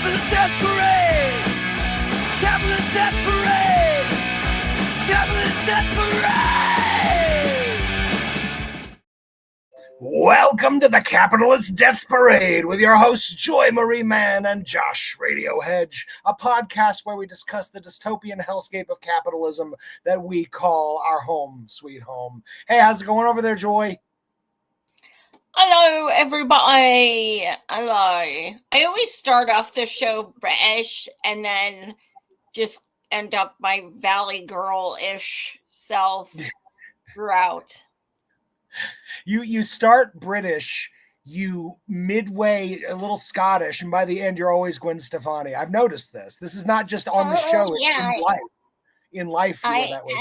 Capitalist Death Parade! Capitalist Death Parade! Capitalist Death Parade! Welcome to the Capitalist Death Parade with your hosts Joy Marie Mann and Josh Radio Hedge, a podcast where we discuss the dystopian hellscape of capitalism that we call our home sweet home. Hey, how's it going over there, Joy? Hello, everybody. Hello. I always start off the show British and then just end up my Valley Girl-ish self throughout. You start British, you midway a little Scottish, and by the end you're always Gwen Stefani. I've noticed this. This is not just on the show; yeah. It's in life. In life, you are that way.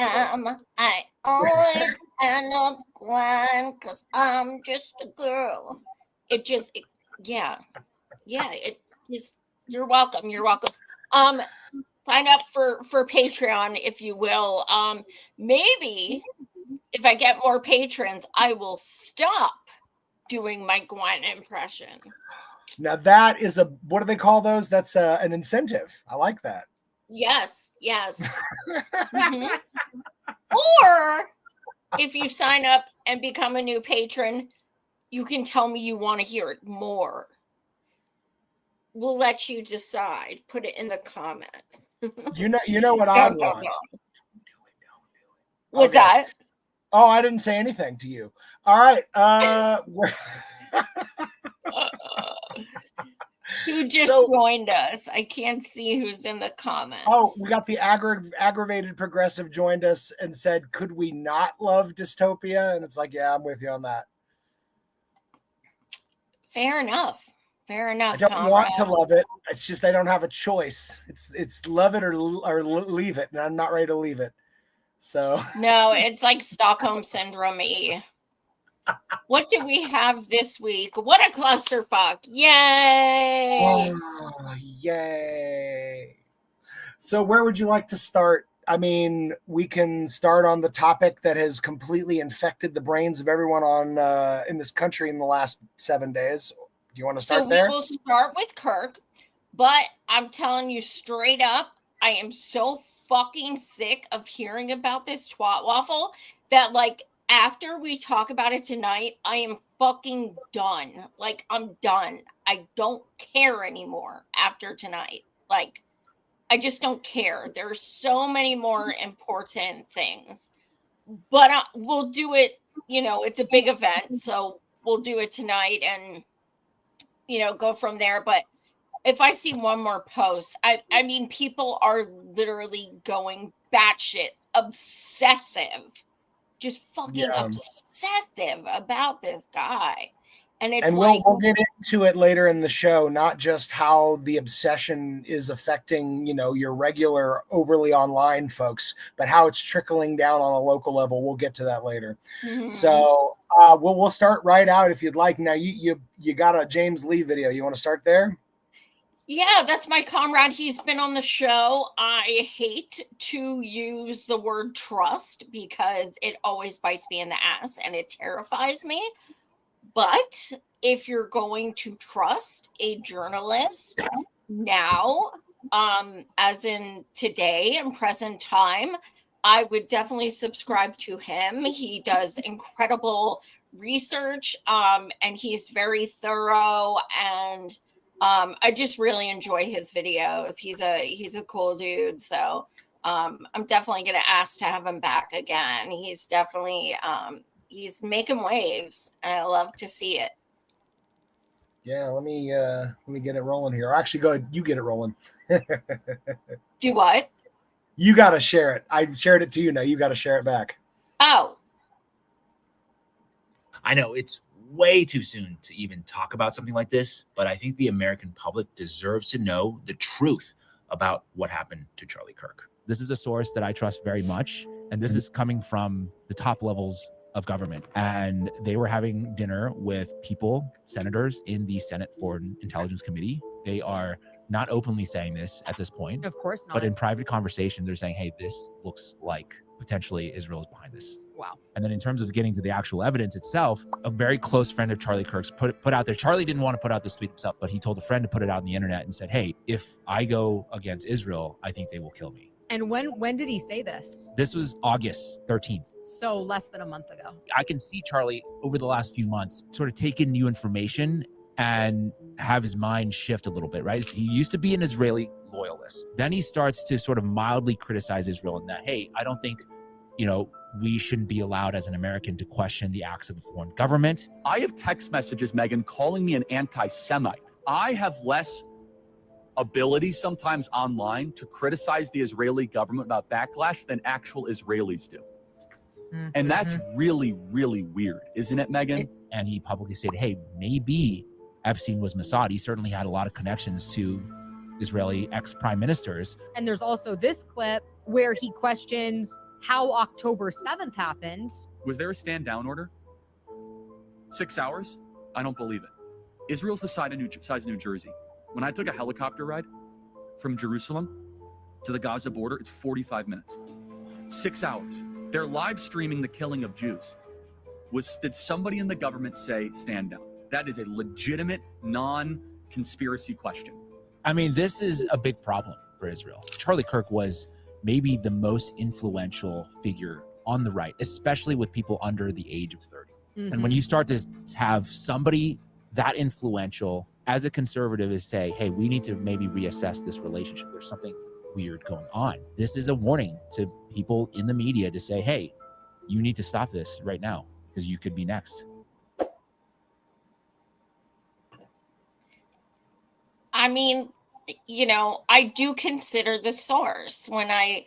I always end up Gwen because I'm just a girl. It just. You're welcome. You're welcome. Sign up for Patreon if you will. Maybe if I get more patrons, I will stop doing my Gwen impression. Now that is what do they call those? That's an incentive. I like that. Yes. Mm-hmm. Or if you sign up and become a new patron, you can tell me you want to hear it more. We'll let you decide. Put it in the comments. You know what I want. Don't do it. What's that? Oh, I didn't say anything to you. All right. Who just joined us? I can't see who's in the comments. Oh, we got the aggravated progressive joined us and said, could we not love dystopia? And it's like, yeah, I'm with you on that. Fair enough. I don't want to love it. It's just I don't have a choice. It's love it or leave it, and I'm not ready to leave it. So no, it's like Stockholm Syndrome-y. What do we have this week? What a clusterfuck. Yay! Oh, yay. So where would you like to start? I mean, we can start on the topic that has completely infected the brains of everyone in this country in the last 7 days. Do you want to start there? So we will start with Kirk, but I'm telling you straight up, I am so fucking sick of hearing about this twat waffle that like after we talk about it tonight, I am fucking done. Like, I'm done. I don't care anymore after tonight. Like, I just don't care. There's so many more important things. But we'll do it, it's a big event. So we'll do it tonight and, go from there. But if I see one more post, I mean, people are literally going batshit obsessive. Just fucking obsessive about this guy. And it's we'll get into it later in the show, not just how the obsession is affecting, your regular overly online folks, but how it's trickling down on a local level. We'll get to that later. Mm-hmm. So we'll start right out if you'd like. Now you got a James Lee video. You want to start there? Yeah, that's my comrade. He's been on the show. I hate to use the word trust because it always bites me in the ass and it terrifies me. But if you're going to trust a journalist now, as in today and present time, I would definitely subscribe to him. He does incredible research, and he's very thorough and I just really enjoy his videos. He's a cool dude. So I'm definitely going to ask to have him back again. He's definitely, he's making waves and I love to see it. Yeah. Let me get it rolling here. Actually, go ahead. You get it rolling. Do what? You got to share it. I shared it to you. Now you got to share it back. Oh, I know it's way too soon to even talk about something like this, but I think the American public deserves to know the truth about what happened to Charlie Kirk. This is a source that I trust very much, and this is coming from the top levels of government. And they were having dinner with senators in the Senate Foreign Intelligence Committee. They are not openly saying this at this point, Of course not. but in private conversation, they're saying, hey, this looks like potentially Israel is behind this. Wow. And then in terms of getting to the actual evidence itself, a very close friend of Charlie Kirk's put out there. Charlie didn't want to put out this tweet himself, but he told a friend to put it out on the internet and said, hey, if I go against Israel, I think they will kill me. And when did he say this? This was August 13th. So less than a month ago. I can see Charlie over the last few months sort of take in new information and have his mind shift a little bit, right? He used to be an Israeli loyalist. Then he starts to sort of mildly criticize Israel in that, hey, I don't think, we shouldn't be allowed as an American to question the acts of a foreign government. I have text messages, Megan, calling me an anti-Semite. I have less ability sometimes online to criticize the Israeli government about backlash than actual Israelis do. Mm-hmm. And that's really, really weird, isn't it, Megan? And he publicly said, hey, maybe Epstein was Mossad. He certainly had a lot of connections to Israeli ex-prime ministers. And there's also this clip where he questions how October 7th happened. Was there a stand down order? 6 hours? I don't believe it. Israel's the size of New Jersey. When I took a helicopter ride from Jerusalem to the Gaza border, it's 45 minutes. 6 hours. They're live streaming the killing of Jews. Did somebody in the government say stand down? That is a legitimate, non-conspiracy question. I mean, this is a big problem for Israel. Charlie Kirk was maybe the most influential figure on the right, especially with people under the age of 30. Mm-hmm. And when you start to have somebody that influential as a conservative is say, hey, we need to maybe reassess this relationship. There's something weird going on. This is a warning to people in the media to say, hey, you need to stop this right now because you could be next. I mean, I do consider the source when I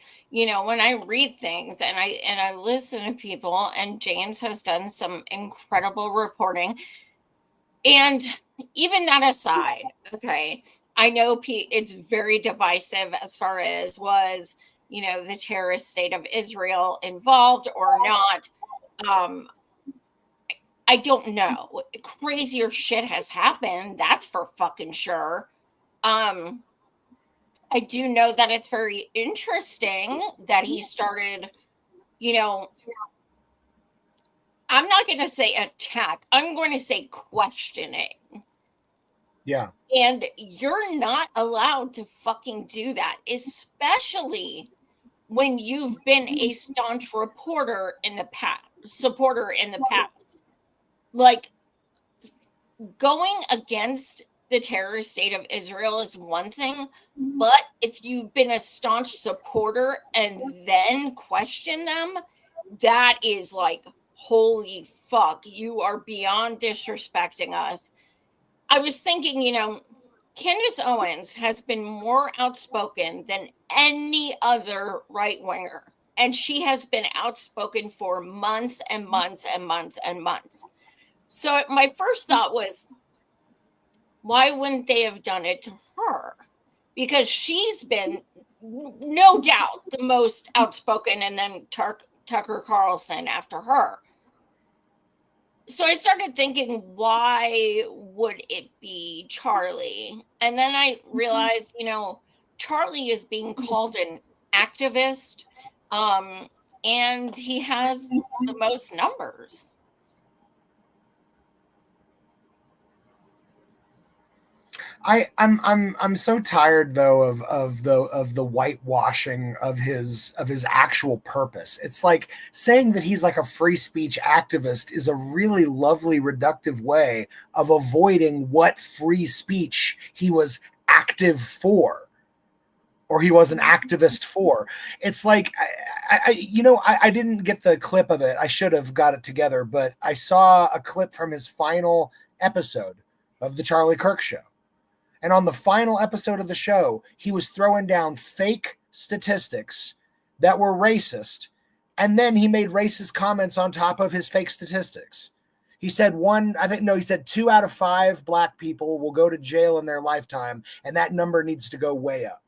read things and I listen to people, and James has done some incredible reporting. And even that aside, okay, I know it's very divisive as far as was, the terrorist state of Israel involved or not. I don't know. Crazier shit has happened. That's for fucking sure. I do know that it's very interesting that he started, I'm not going to say attack. I'm going to say questioning. Yeah. And you're not allowed to fucking do that, especially when you've been a staunch supporter in the past. Like, going against the terrorist state of Israel is one thing, but if you've been a staunch supporter and then question them, that is like, holy fuck, you are beyond disrespecting us. I was thinking, Candace Owens has been more outspoken than any other right-winger, and she has been outspoken for months and months and months and months. So my first thought was, why wouldn't they have done it to her? Because she's been, no doubt, the most outspoken, and then Tucker Carlson after her. So I started thinking, why would it be Charlie? And then I realized, Charlie is being called an activist, and he has the most numbers. I'm so tired though of the whitewashing of his actual purpose. It's like saying that he's like a free speech activist is a really lovely reductive way of avoiding what free speech he was active for, or he was an activist for. It's like I didn't get the clip of it. I should have got it together, but I saw a clip from his final episode of the Charlie Kirk Show. And on the final episode of the show, he was throwing down fake statistics that were racist. And then he made racist comments on top of his fake statistics. He said he said 2 out of 5 black people will go to jail in their lifetime. And that number needs to go way up.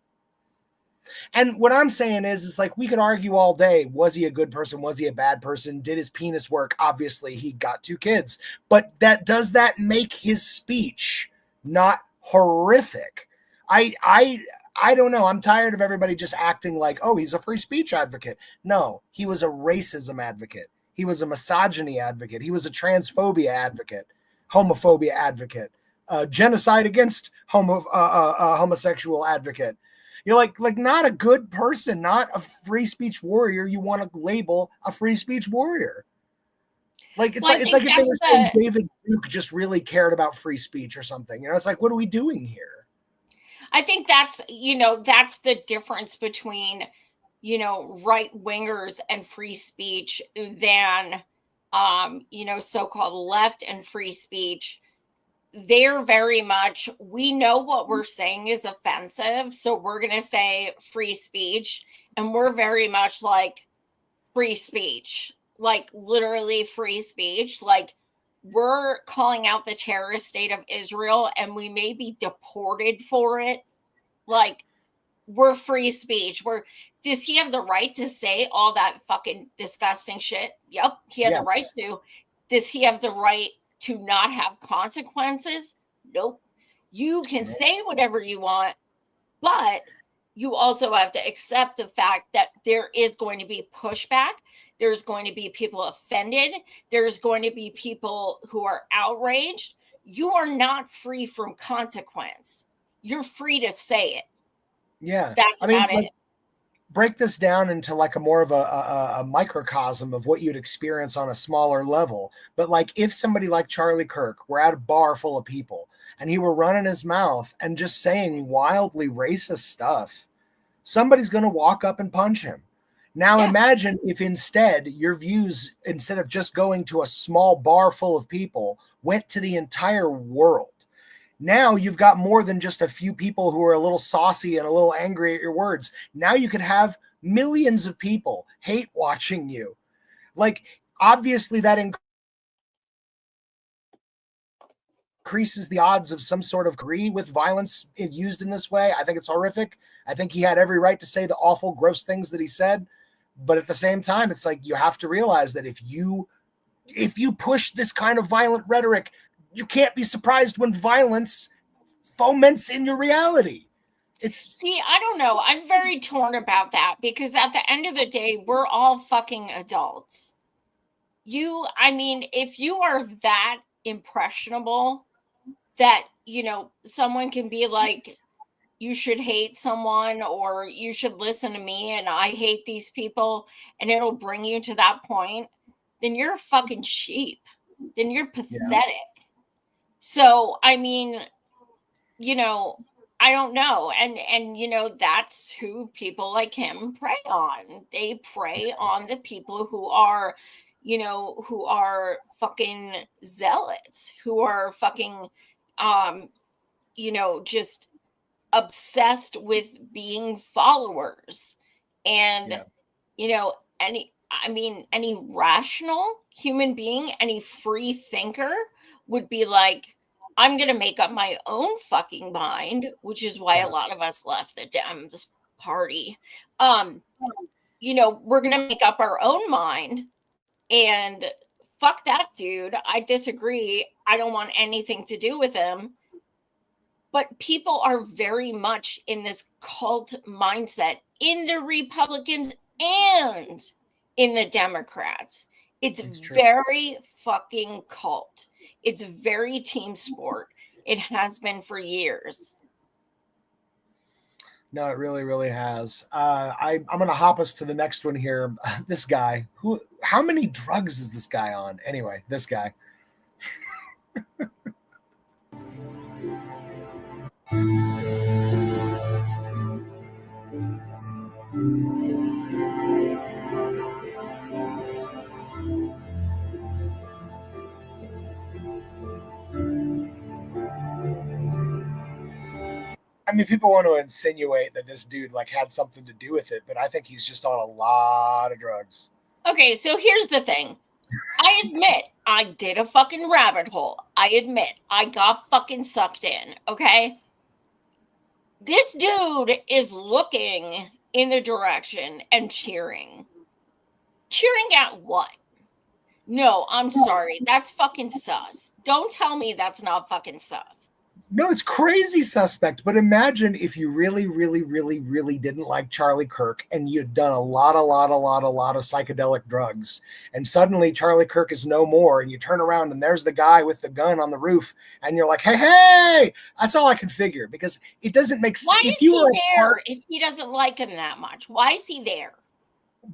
And what I'm saying is like, we can argue all day. Was he a good person? Was he a bad person? Did his penis work? Obviously, he got 2 kids. But does that make his speech not horrific? I don't know. I'm tired of everybody just acting like, oh, he's a free speech advocate. No, he was a racism advocate. He was a misogyny advocate. He was a transphobia advocate, homophobia advocate, genocide against homosexual advocate. You're like not a good person, not a free speech warrior. You want to label a free speech warrior. Like it's Well, like if they were saying David Duke just really cared about free speech or something. You know, it's like, what are we doing here? I think that's, that's the difference between, right wingers and free speech than, so-called left and free speech. They're very much, we know what we're saying is offensive, so we're going to say free speech. And we're very much like free speech, like literally free speech. Like, we're calling out the terrorist state of Israel and we may be deported for it. Like, we're free speech. Does he have the right to say all that fucking disgusting shit? Yep, he had the right to. Does he have the right to not have consequences? Nope. You can say whatever you want, but you also have to accept the fact that there is going to be pushback. There's going to be people offended. There's going to be people who are outraged. You are not free from consequence. You're free to say it. Yeah. That's about it. Break this down into like a more of a microcosm of what you'd experience on a smaller level. But like if somebody like Charlie Kirk were at a bar full of people and he were running his mouth and just saying wildly racist stuff, somebody's going to walk up and punch him. Now imagine if instead your views, instead of just going to a small bar full of people, went to the entire world. Now you've got more than just a few people who are a little saucy and a little angry at your words. Now you could have millions of people hate watching you. Like, obviously that increases the odds of some sort of agree with violence used in this way. I think it's horrific. I think he had every right to say the awful, gross things that he said. But at the same time, it's like you have to realize that if you push this kind of violent rhetoric, you can't be surprised when violence foments in your reality. See, I don't know. I'm very torn about that because at the end of the day, we're all fucking adults. If you are that impressionable that, someone can be like, you should hate someone or you should listen to me and I hate these people and it'll bring you to that point, then you're a fucking sheep. Then you're pathetic. Yeah. So, I don't know. And that's who people like him prey on. They prey on the people who are, who are fucking zealots, who are fucking, just obsessed with being followers. And, any rational human being, any free thinker would be like, I'm going to make up my own fucking mind, which is why a lot of us left the Dems party. We're going to make up our own mind and fuck that dude. I disagree. I don't want anything to do with him. But people are very much in this cult mindset in the Republicans and in the Democrats. It's very fucking cult. It's very team sport. It has been for years. No, it really, really has. I'm going to hop us to the next one here. This guy, how many drugs is this guy on? Anyway, this guy. I mean, people want to insinuate that this dude had something to do with it, but I think he's just on a lot of drugs. Okay, so here's the thing. I admit I did a fucking rabbit hole. I admit I got fucking sucked in, okay? This dude is looking in the direction and cheering. Cheering at what? No, I'm sorry. That's fucking sus. Don't tell me that's not fucking sus. No, it's crazy suspect. But imagine if you really, really, really, really didn't like Charlie Kirk and you'd done a lot of psychedelic drugs, and suddenly Charlie Kirk is no more, and you turn around and there's the guy with the gun on the roof, and you're like, hey, that's all I can figure, because it doesn't make sense. Why is he there if he doesn't like him that much? Why is he there?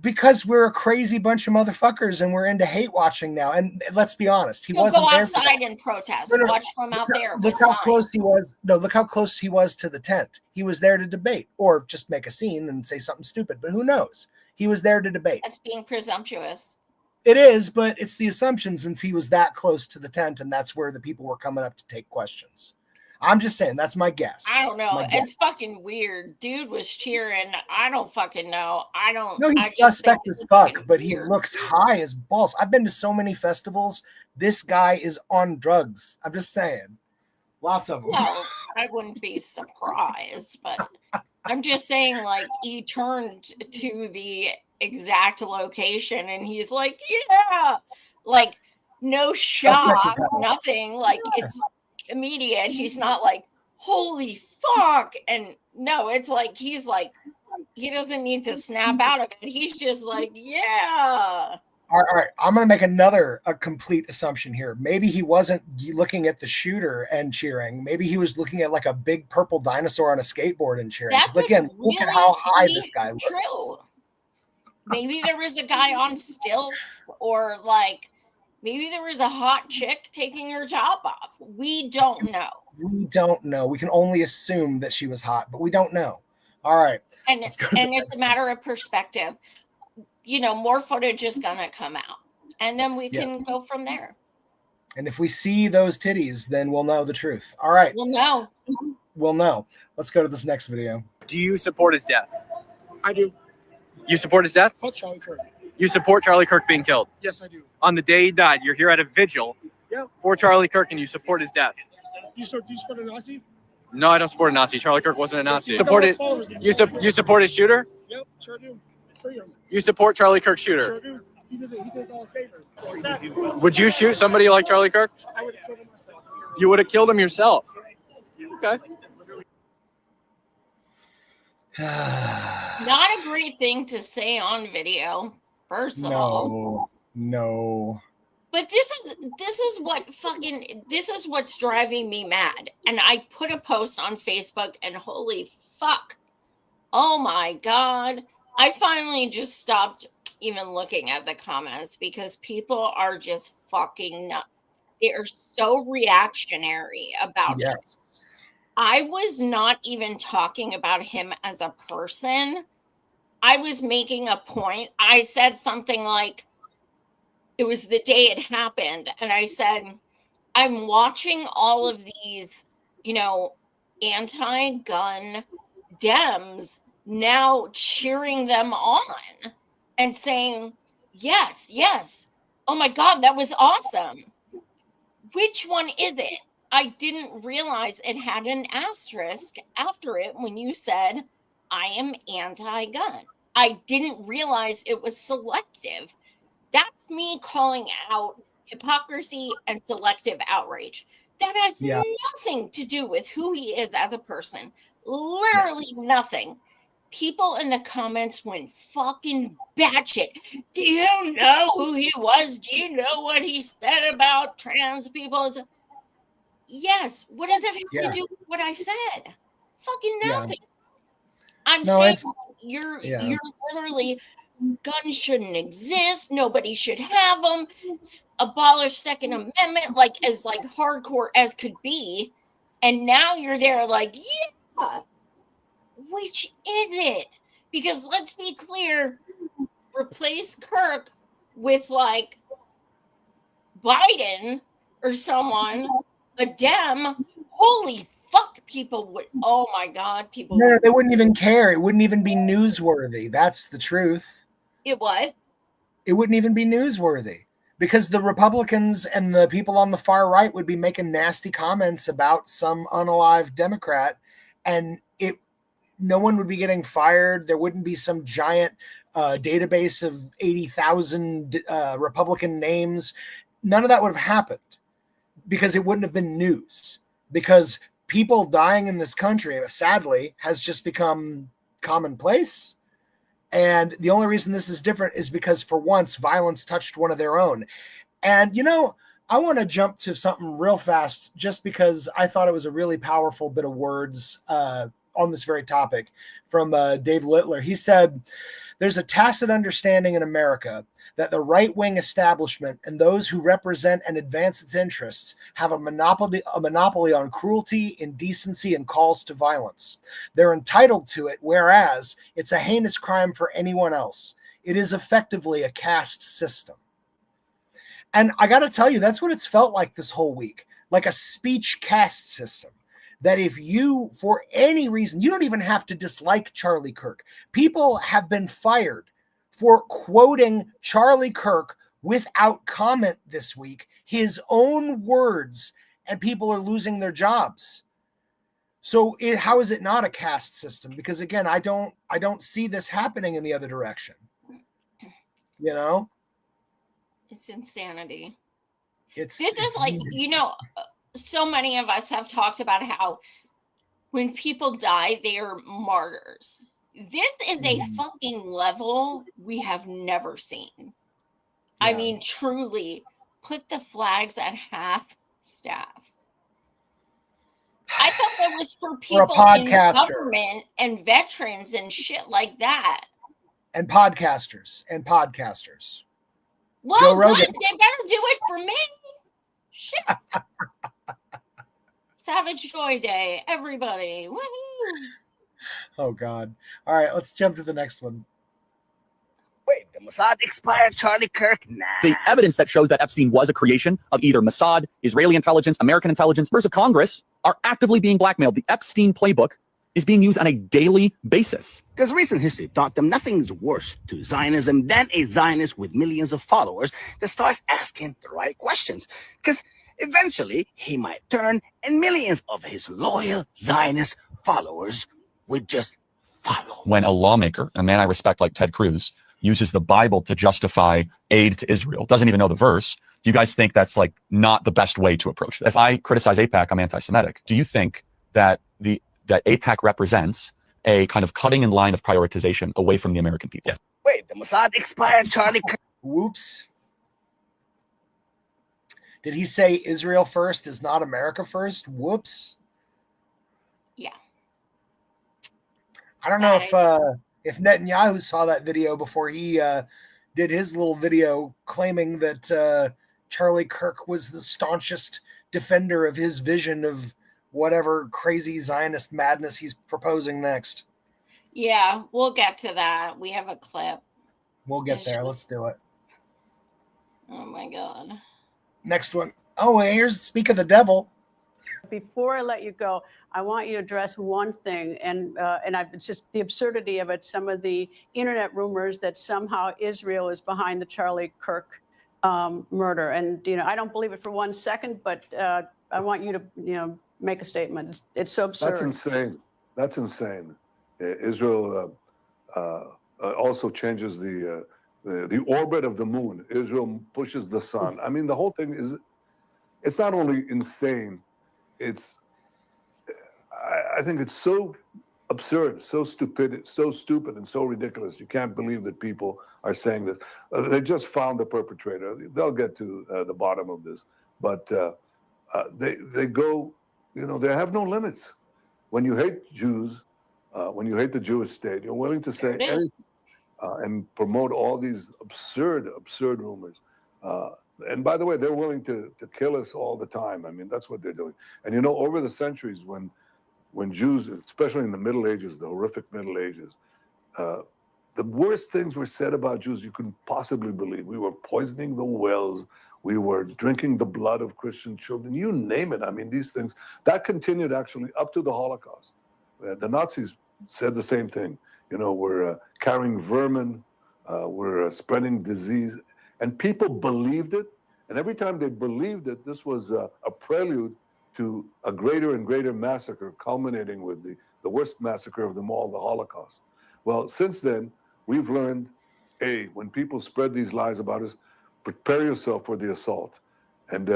Because we're a crazy bunch of motherfuckers and we're into hate watching now. And let's be honest, he wasn't go there outside and protest. No. Watch from out there. Look how close he was. No, look how close he was to the tent. He was there to debate or just make a scene and say something stupid. But who knows? He was there to debate. That's being presumptuous. It is, but it's the assumption since he was that close to the tent, and that's where the people were coming up to take questions. I'm just saying, that's my guess. I don't know. It's fucking weird. Dude was cheering. I don't fucking know. No, he's suspect as fuck, but he looks high as balls. I've been to so many festivals. This guy is on drugs. I'm just saying. Lots of them. Well, I wouldn't be surprised, but I'm just saying, like, he turned to the exact location and he's like, yeah, like, no shock, nothing. Like, it's immediate. He's not like, holy fuck. And no, it's like, he's like, he doesn't need to snap out of it. He's just like, yeah. All right. I'm going to make a complete assumption here. Maybe he wasn't looking at the shooter and cheering. Maybe he was looking at like a big purple dinosaur on a skateboard and cheering. Again, look at how high this guy looks. True. Maybe there was a guy on stilts, or like, maybe there was a hot chick taking her top off. We don't know. We don't know. We can only assume that she was hot, but we don't know. All right. And it's a matter of perspective. You know, more footage is going to come out, and then we can go from there. And if we see those titties, then we'll know the truth. All right. We'll know. Let's go to this next video. Do you support his death? I do. You support his death? Fuck Charlie Kirk. You support Charlie Kirk being killed? Yes, I do. On the day he died, you're here at a vigil for Charlie Kirk, and you support his death. Do you support a Nazi? No, I don't support a Nazi. Charlie Kirk wasn't a Nazi. You support his shooter? Yep, sure do. Free him. You support Charlie Kirk's shooter? Sure do. He does all a favor. Would you shoot somebody like Charlie Kirk? I would have killed him myself. You would have killed him yourself? Okay. Not a great thing to say on video, first of all. No. But this is what's driving me mad. And I put a post on Facebook, and holy fuck. Oh my God. I finally just stopped even looking at the comments because people are just fucking nuts. They are so reactionary about it. I was not even talking about him as a person. I was making a point. I said something like, it was the day it happened. And I said, I'm watching all of these, you know, anti-gun Dems now cheering them on and saying, yes, oh my God, that was awesome. Which one is it? I didn't realize it had an asterisk after it when you said, I am anti-gun. I didn't realize it was selective. That's me calling out hypocrisy and selective outrage. That has nothing to do with who he is as a person. Literally nothing. People in the comments went fucking batshit. Do you know who he was? Do you know what he said about trans people? Yes. What does that have to do with what I said? Fucking nothing. I'm saying you're literally, guns shouldn't exist. Nobody should have them. Abolish Second Amendment, like as like hardcore as could be. And now you're there like, yeah. Which is it? Because let's be clear, replace Kirk with like Biden or someone, a Dem. Holy fuck, people would, oh my God, people. No, they wouldn't even care. It wouldn't even be newsworthy. That's the truth. It what? It wouldn't even be newsworthy because the Republicans and the people on the far right would be making nasty comments about some unalive Democrat, and no one would be getting fired. There wouldn't be some giant database of 80,000 Republican names. None of that would have happened because it wouldn't have been news, because people dying in this country, sadly, has just become commonplace. And the only reason this is different is because for once, violence touched one of their own. And, you know, I want to jump to something real fast just because I thought it was a really powerful bit of words on this very topic from Dave Littler. He said, there's a tacit understanding in America that the right-wing establishment and those who represent and advance its interests have a monopoly on cruelty, indecency, and calls to violence. They're entitled to it, whereas it's a heinous crime for anyone else. It is effectively a caste system. And I got to tell you, that's what it's felt like this whole week, like a speech caste system. That if you, for any reason, you don't even have to dislike Charlie Kirk. People have been fired for quoting Charlie Kirk without comment this week, his own words, and people are losing their jobs. So how is it not a caste system? Because again, I don't see this happening in the other direction. You know? It's insanity. This is like, you know, so many of us have talked about how when people die, they are martyrs. This is a fucking level we have never seen. Yeah. I mean, truly, put the flags at half staff. I thought that was for people in government and veterans and shit like that. And podcasters. Well, Joe Rogan. They better do it for me. Shit. Savage Joy Day, everybody. Woohoo. Oh, God. All right, let's jump to the next one. Wait, the Mossad expired Charlie Kirk? Nah. The evidence that shows that Epstein was a creation of either Mossad, Israeli intelligence, American intelligence, members of Congress are actively being blackmailed. The Epstein playbook is being used on a daily basis. Because recent history taught them nothing's worse to Zionism than a Zionist with millions of followers that starts asking the right questions. Because eventually he might turn and millions of his loyal Zionist followers would just follow. When a lawmaker, a man I respect like Ted Cruz, uses the Bible to justify aid to Israel, doesn't even know the verse, do you guys think that's like not the best way to approach it? If I criticize AIPAC, I'm anti-Semitic. Do you think that that AIPAC represents a kind of cutting in line of prioritization away from the American people? Yes. Wait, the Mossad expired Charlie Kirk. Whoops. Did he say Israel first is not America first? Whoops. Yeah. I don't know if Netanyahu saw that video before he did his little video claiming that Charlie Kirk was the staunchest defender of his vision of whatever crazy Zionist madness he's proposing next. Yeah, we'll get to that. We have a clip. We'll get there. Let's do it. Oh my God. Next one. Oh, here's Speak of the Devil. Before I let you go, I want you to address one thing, and it's just the absurdity of it. Some of the internet rumors that somehow Israel is behind the Charlie Kirk murder, and I don't believe it for 1 second, but I want you to make a statement. It's so absurd. That's insane. Israel also changes the orbit of the moon. Israel pushes the sun. I mean, the whole thing it's not only insane, I think it's so absurd, so stupid, and so ridiculous. You can't believe that people are saying this. They just found the perpetrator. They'll get to the bottom of this, but they go. They have no limits. When you hate Jews, when you hate the Jewish state, you're willing to say anything and promote all these absurd rumors. And by the way, they're willing to kill us all the time. I mean, that's what they're doing. And over the centuries, when Jews, especially in the Middle Ages, the horrific Middle Ages, the worst things were said about Jews you couldn't possibly believe. We were poisoning the wells. We were drinking the blood of Christian children. You name it. I mean, these things, that continued actually up to the Holocaust. The Nazis said the same thing. We're carrying vermin. We're spreading disease. And people believed it. And every time they believed it, this was a prelude to a greater and greater massacre, culminating with the worst massacre of them all, the Holocaust. Well, since then, we've learned, when people spread these lies about us, prepare yourself for the assault. And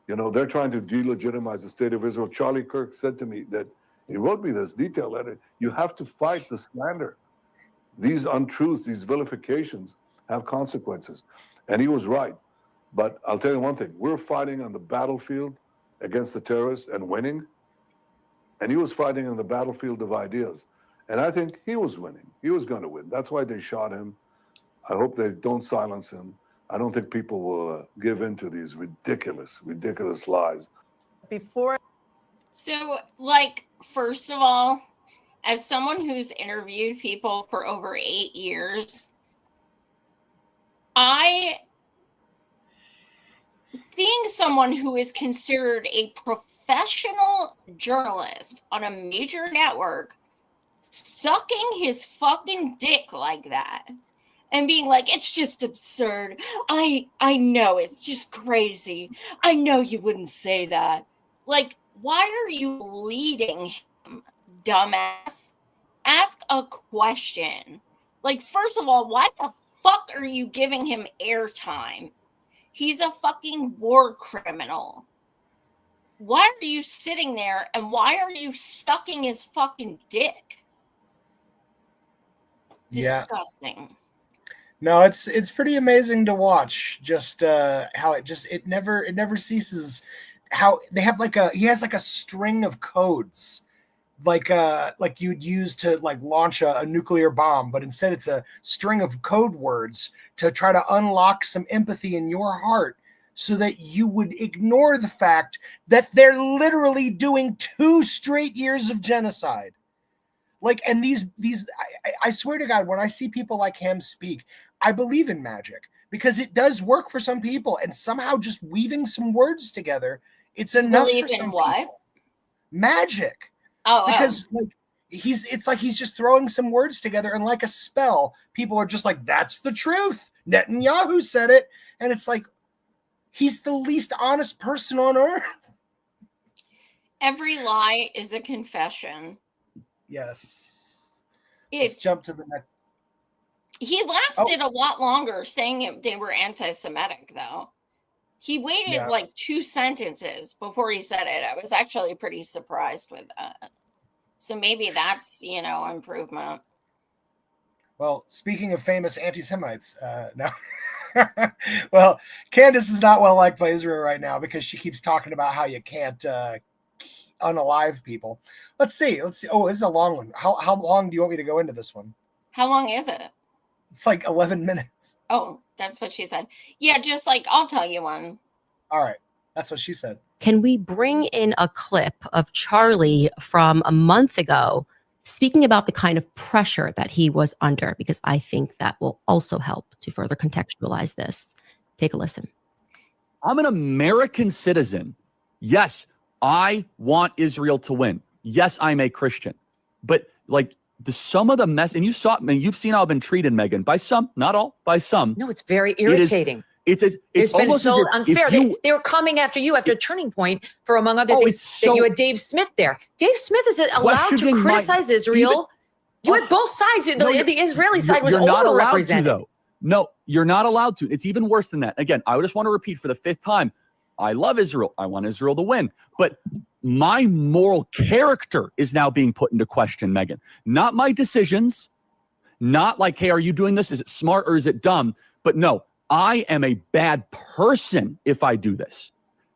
You know, they're trying to delegitimize the state of Israel. Charlie Kirk said to me that he wrote me this detailed letter. You have to fight the slander. These untruths, these vilifications have consequences. And he was right. But I'll tell you one thing, we're fighting on the battlefield against the terrorists and winning. And he was fighting on the battlefield of ideas. And I think he was winning. He was going to win. That's why they shot him. I hope they don't silence him. I don't think people will give in to these ridiculous, ridiculous lies. Before. So, like, first of all, as someone who's interviewed people for over 8 years, seeing someone who is considered a professional journalist on a major network sucking his fucking dick like that and being like, it's just absurd. I know it's just crazy. I know you wouldn't say that. Like, why are you leading him, dumbass? Ask a question. Like, first of all, why the fuck are you giving him airtime? He's a fucking war criminal. Why are you sitting there and why are you sucking his fucking dick? Disgusting. No, it's pretty amazing to watch just how it never ceases. How they have he has like a string of codes like you'd use to like launch a nuclear bomb, but instead it's a string of code words to try to unlock some empathy in your heart so that you would ignore the fact that they're literally doing 2 straight years of genocide. Like, and I swear to God, when I see people like him speak, I believe in magic because it does work for some people, and somehow just weaving some words together, it's enough believe for some in what? people. Magic. Oh, because like it's like he's just throwing some words together, and like a spell, people are just like, that's the truth. Netanyahu said it, and it's like he's the least honest person on earth. Every lie is a confession. Yes. Let's jump to the next. He lasted a lot longer saying they were anti-Semitic, though. He waited like 2 sentences before he said it. I was actually pretty surprised with that. So maybe that's, improvement. Well, speaking of famous anti-Semites, no. Well, Candace is not well liked by Israel right now because she keeps talking about how you can't unalive people. Let's see. Oh, this is a long one. How long do you want me to go into this one? How long is it? It's like 11 minutes. Oh, that's what she said. Yeah, just like, I'll tell you one. All right. That's what she said. Can we bring in a clip of Charlie from a month ago speaking about the kind of pressure that he was under? Because I think that will also help to further contextualize this. Take a listen. I'm an American citizen. Yes, I want Israel to win. Yes, I'm a Christian. But like some of the mess, and you've seen how I've been treated, Megan, by some, not all, by some. No, it's very irritating. It's been almost so as unfair. They were coming after you after Turning Point for, among other things, that you had Dave Smith there. Dave Smith is allowed to criticize Israel. You had both sides. The Israeli side was overrepresented. Though. No, you're not allowed to. It's even worse than that. Again, I just want to repeat for the 5th time. I love Israel. I want Israel to win. But my moral character is now being put into question, Megan. Not my decisions. Not like, hey, are you doing this? Is it smart or is it dumb? But no, I am a bad person if I do this.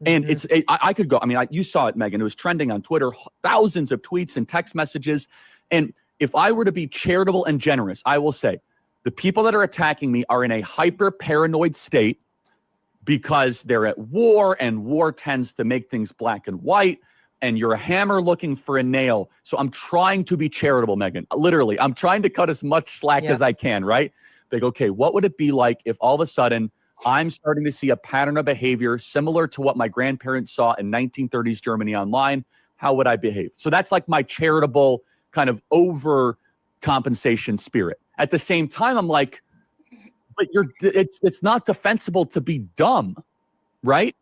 And I could go, you saw it, Megan. It was trending on Twitter, thousands of tweets and text messages. And if I were to be charitable and generous, I will say the people that are attacking me are in a hyper paranoid state because they're at war, and war tends to make things black and white, and you're a hammer looking for a nail. So I'm trying to be charitable, Megan. Literally, I'm trying to cut as much slack as I can, right? They go, okay, what would it be like if all of a sudden I'm starting to see a pattern of behavior similar to what my grandparents saw in 1930s Germany online? How would I behave? So that's like my charitable kind of overcompensation spirit. At the same time, I'm like, but it's not defensible to be dumb, right?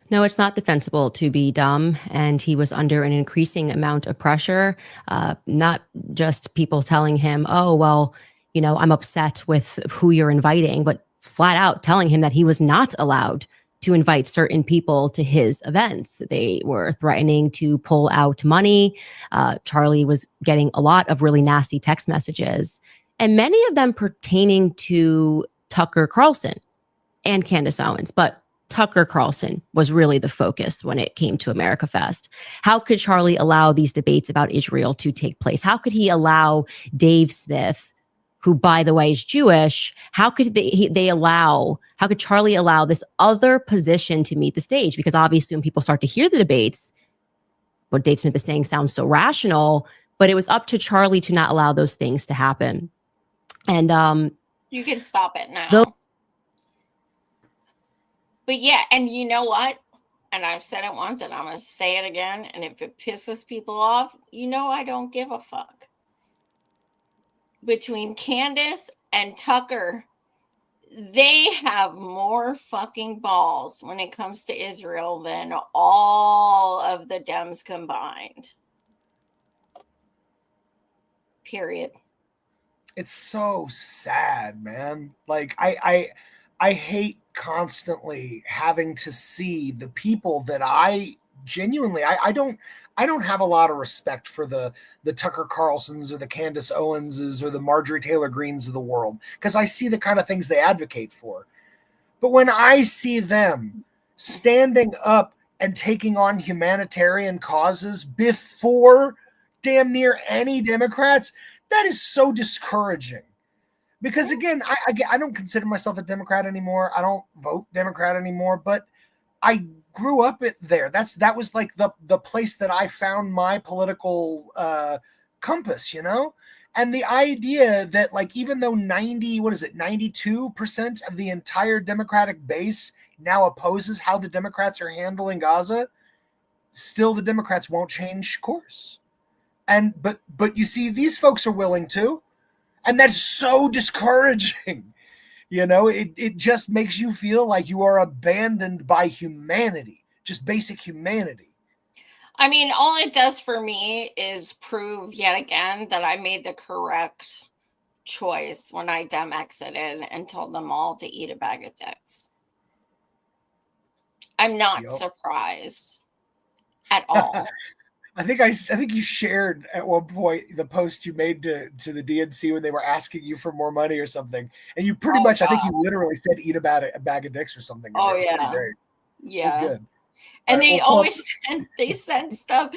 No, it's not defensible to be dumb. And he was under an increasing amount of pressure, not just people telling him, oh, well, I'm upset with who you're inviting, but flat out telling him that he was not allowed to invite certain people to his events. They were threatening to pull out money. Charlie was getting a lot of really nasty text messages, and many of them pertaining to Tucker Carlson and Candace Owens. But Tucker Carlson was really the focus when it came to America Fest. How could Charlie allow these debates about Israel to take place? How could he allow Dave Smith, who, by the way, is Jewish, how could how could Charlie allow this other position to meet the stage? Because obviously when people start to hear the debates, what Dave Smith is saying sounds so rational, but it was up to Charlie to not allow those things to happen. And you can stop it now. But yeah, and you know what? And I've said it once and I'm going to say it again. And if it pisses people off, I don't give a fuck. Between Candace and Tucker, they have more fucking balls when it comes to Israel than all of the Dems combined. Period. It's so sad, man. Like I hate constantly having to see the people that I genuinely I don't have a lot of respect for the Tucker Carlsons or the Candace Owenses or the Marjorie Taylor Greens of the world, because I see the kind of things they advocate for. But when I see them standing up and taking on humanitarian causes before damn near any Democrats, that is so discouraging. Because again, I don't consider myself a Democrat anymore. I don't vote Democrat anymore, but I grew up there. That was like the place that I found my political compass, And the idea that, like, even though 92% of the entire Democratic base now opposes how the Democrats are handling Gaza, still the Democrats won't change course. But you see, these folks are willing to. And that's so discouraging. It just makes you feel like you are abandoned by humanity, just basic humanity. I mean, all it does for me is prove yet again that I made the correct choice when I Dem exited and told them all to eat a bag of dicks. I'm not surprised at all. I think you shared at one point the post you made to the DNC when they were asking you for more money or something, and you pretty much, God. I think you literally said eat a bag of dicks or something. Oh yeah, yeah, it's good. And they always send stuff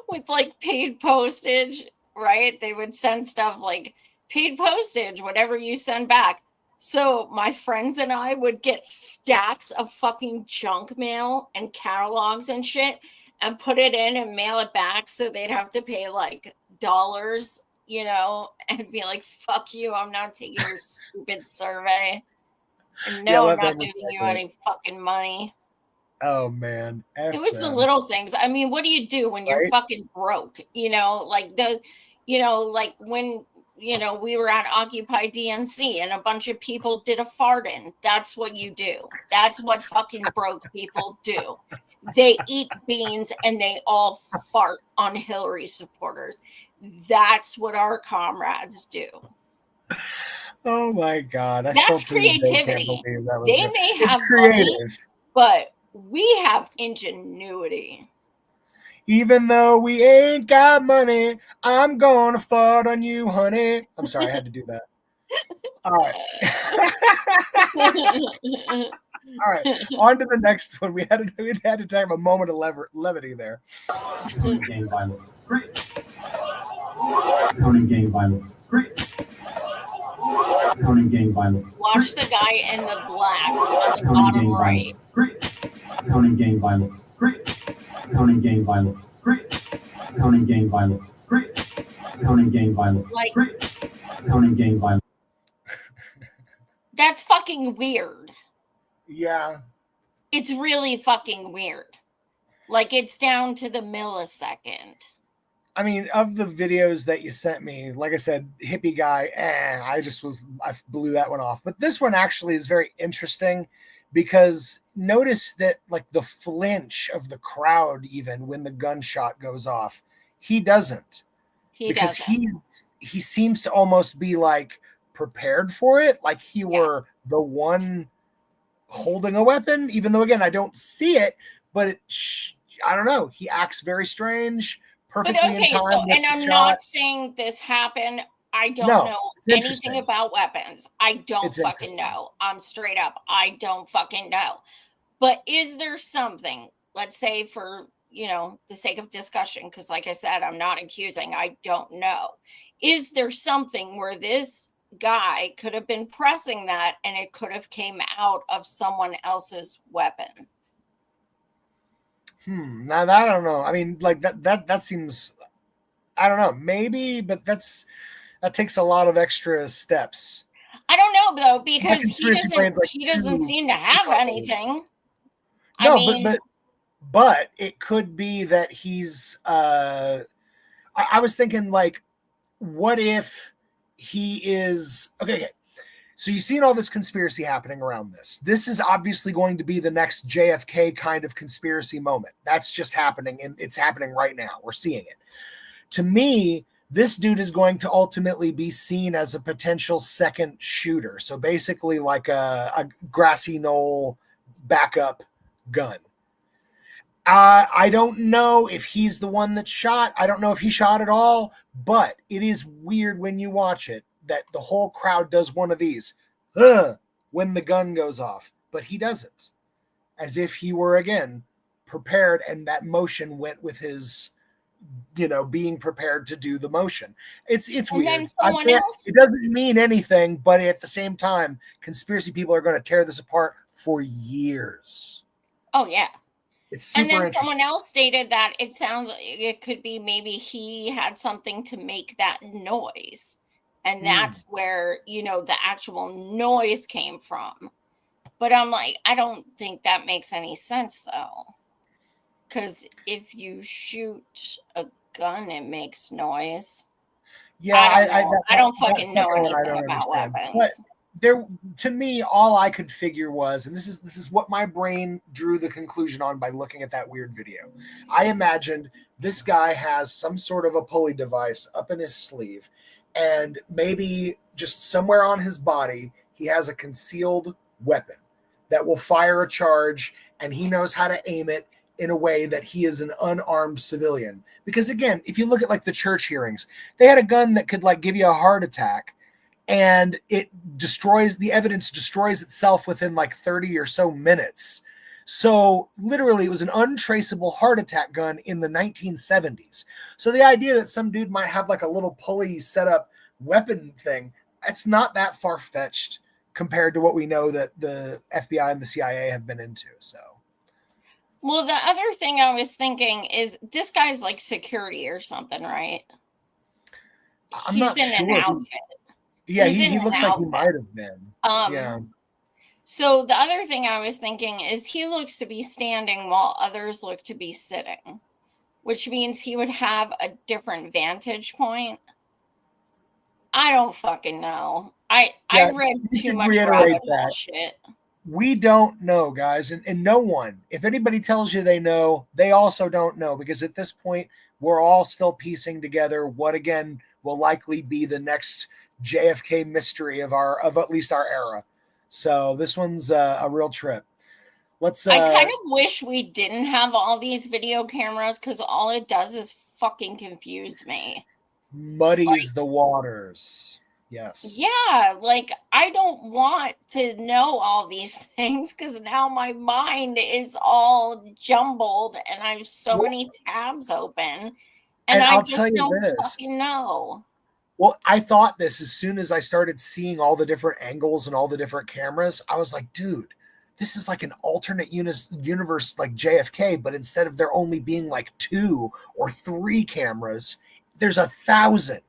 with like paid postage, right? They would send stuff like paid postage, whatever you send back. So my friends and I would get stacks of fucking junk mail and catalogs and shit, and put it in and mail it back, so they'd have to pay like dollars, and be like, fuck you, I'm not taking your stupid survey. And no, I'm not giving you any fucking money. Oh man. It was the little things. I mean, what do you do when you're fucking broke? Like when we were at Occupy DNC and a bunch of people did a fart in. That's what you do. That's what fucking broke people do. They eat beans and they all fart on Hillary supporters. That's what our comrades do. Oh my God. That's creativity. They may have money, but we have ingenuity. Even though we ain't got money, I'm gonna fart on you, honey. I'm sorry, I had to do that. All right. All right, on to the next one. We had to take a moment of levity there. Counting gang violence. Great. Counting gang violence. Great. Counting gang violence. Watch the guy in the black on the bottom right. Great. Counting gang violence. Great. Counting gang violence. Great. Counting gang violence. Great. Counting gang violence. Great. Counting gang violence. That's fucking weird. Yeah. It's really fucking weird. Like, it's down to the millisecond. I mean, of the videos that you sent me, like I said, hippie guy, I blew that one off. But this one actually is very interesting, because notice that, like, the flinch of the crowd, even when the gunshot goes off, he doesn't. He seems to almost be like prepared for it, like he were the one holding a weapon, even though, again, I don't see it, but I don't know. He acts very strange, perfectly in time. So, and I'm not saying this happened. I don't know anything about weapons. I don't fucking know. I'm straight up. I don't fucking know. But is there something, let's say for, the sake of discussion, because like I said, I'm not accusing, I don't know. Is there something where this guy could have been pressing that and it could have came out of someone else's weapon? Now that I don't know. I mean, like that seems, I don't know, maybe, but that takes a lot of extra steps. I don't know though, because he doesn't seem to have anything. No, I mean, but it could be that he's I was thinking, like, what if he is okay. So you've seen all this conspiracy happening around this. This is obviously going to be the next JFK kind of conspiracy moment. That's just happening, and it's happening right now. We're seeing it. To me, this dude is going to ultimately be seen as a potential second shooter. So basically like a grassy knoll backup gun. I don't know if he's the one that shot. I don't know if he shot at all, but it is weird when you watch it that the whole crowd does one of these when the gun goes off, but he doesn't, as if he were, again, prepared, and that motion went with his, being prepared to do the motion. It's weird. Then someone else? It doesn't mean anything, but at the same time, conspiracy people are going to tear this apart for years. Oh, yeah. And then someone else stated that it sounds like it could be maybe he had something to make that noise. And that's where, the actual noise came from. But I'm like, I don't think that makes any sense, though. Because if you shoot a gun, it makes noise. Yeah, I don't fucking know anything about weapons. But there, to me, all I could figure was, and this is what my brain drew the conclusion on by looking at that weird video. I imagined this guy has some sort of a pulley device up in his sleeve, and maybe just somewhere on his body, he has a concealed weapon that will fire a charge, and he knows how to aim it in a way that he is an unarmed civilian. Because again, if you look at like the church hearings, they had a gun that could like give you a heart attack, and the evidence destroys itself within like 30 or so minutes. So literally it was an untraceable heart attack gun in the 1970s. So the idea that some dude might have like a little pulley set up weapon thing, it's not that far-fetched compared to what we know that the FBI and the CIA have been into. So, well, the other thing I was thinking is this guy's like security or something, right? I'm not sure. He's in an outfit. Yeah, he looks like he might have been. Yeah. So the other thing I was thinking is he looks to be standing while others look to be sitting, which means he would have a different vantage point. I don't fucking know. I read too much rabbit hole shit. We don't know, guys, and no one. If anybody tells you they know, they also don't know, because at this point we're all still piecing together what again will likely be the next JFK mystery of at least our era. So this one's a real trip. I kind of wish we didn't have all these video cameras, because all it does is fucking confuse me. Muddies the waters. Yes. Yeah, like I don't want to know all these things, because now my mind is all jumbled and I have so many tabs open, and I just don't fucking know. Well, I thought this as soon as I started seeing all the different angles and all the different cameras. I was like, dude, this is like an alternate universe like JFK, but instead of there only being like 2 or 3 cameras, there's 1,000.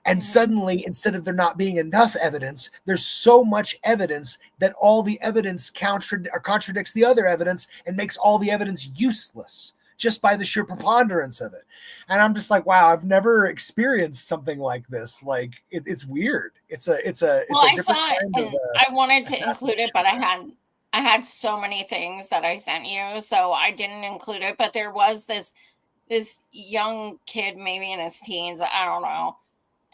And suddenly, instead of there not being enough evidence, there's so much evidence that all the evidence contradicts the other evidence and makes all the evidence useless just by the sheer preponderance of it. And I'm just like, wow, I've never experienced something like this. Like it's weird. It's a different kind of, I wanted to include it, but I had so many things that I sent you, so I didn't include it. But there was this young kid, maybe in his teens, I don't know,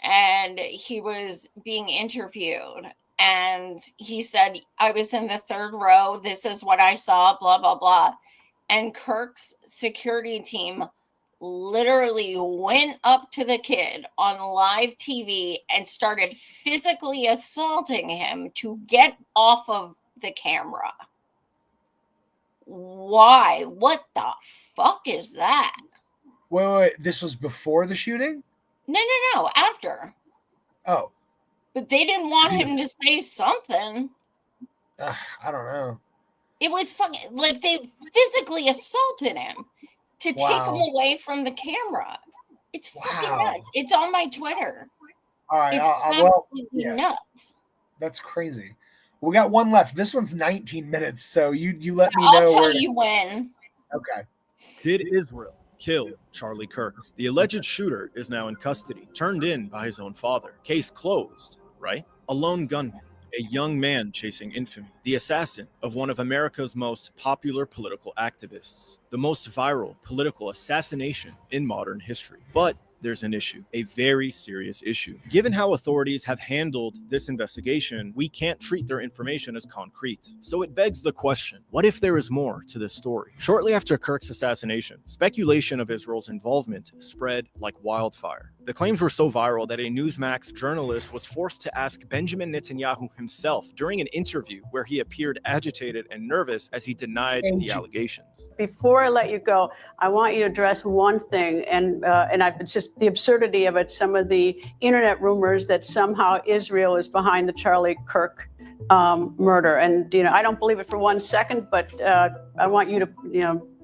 and he was being interviewed, and he said, I was in the third row. This is what I saw, blah, blah, blah. And Kirk's security team literally went up to the kid on live TV and started physically assaulting him to get off of the camera. Why? What the fuck is that? Wait, this was before the shooting? No, after. Oh. But they didn't want him to say something. I don't know. It was fucking like they physically assaulted him to take him away from the camera. It's fucking nuts. It's on my Twitter. All right. It's absolutely nuts. That's crazy. We got one left. This one's 19 minutes, so you let me know. I'll tell you when. Okay. Did Israel kill Charlie Kirk? The alleged shooter is now in custody, turned in by his own father. Case closed, right? A lone gunman, a young man chasing infamy, the assassin of one of America's most popular political activists, the most viral political assassination in modern history. But there's an issue, a very serious issue. Given how authorities have handled this investigation, we can't treat their information as concrete. So it begs the question, what if there is more to this story? Shortly after Kirk's assassination, speculation of Israel's involvement spread like wildfire. The claims were so viral that a Newsmax journalist was forced to ask Benjamin Netanyahu himself during an interview where he appeared agitated and nervous as he denied the allegations. Before I let you go, I want you to address one thing, and it's just the absurdity of it. Some of the internet rumors that somehow Israel is behind the Charlie Kirk murder, and I don't believe it for 1 second, but I want you to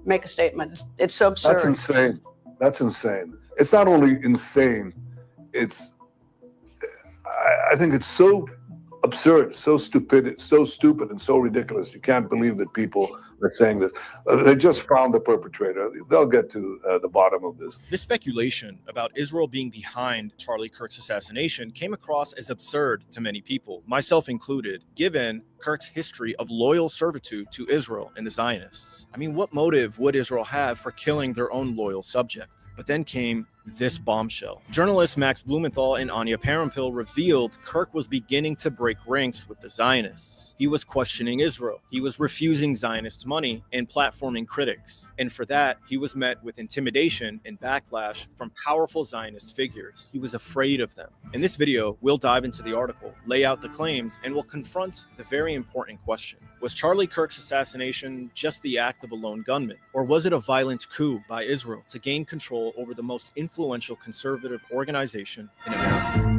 make a statement. It's so absurd. That's insane. That's insane. It's not only insane, I think it's so absurd, so stupid, and so ridiculous. You can't believe that people are saying that. They just found the perpetrator. They'll get to the bottom of this. This speculation about Israel being behind Charlie Kirk's assassination came across as absurd to many people, myself included, given Kirk's history of loyal servitude to Israel and the Zionists. I mean, what motive would Israel have for killing their own loyal subject? But then came this bombshell. Journalists Max Blumenthal and Anya Parampil revealed Kirk was beginning to break ranks with the Zionists. He was questioning Israel. He was refusing Zionist money and platforming critics. And for that, he was met with intimidation and backlash from powerful Zionist figures. He was afraid of them. In this video, we'll dive into the article, lay out the claims, and we'll confront the very important question. Was Charlie Kirk's assassination just the act of a lone gunman? Or was it a violent coup by Israel to gain control over the most influential conservative organization in America?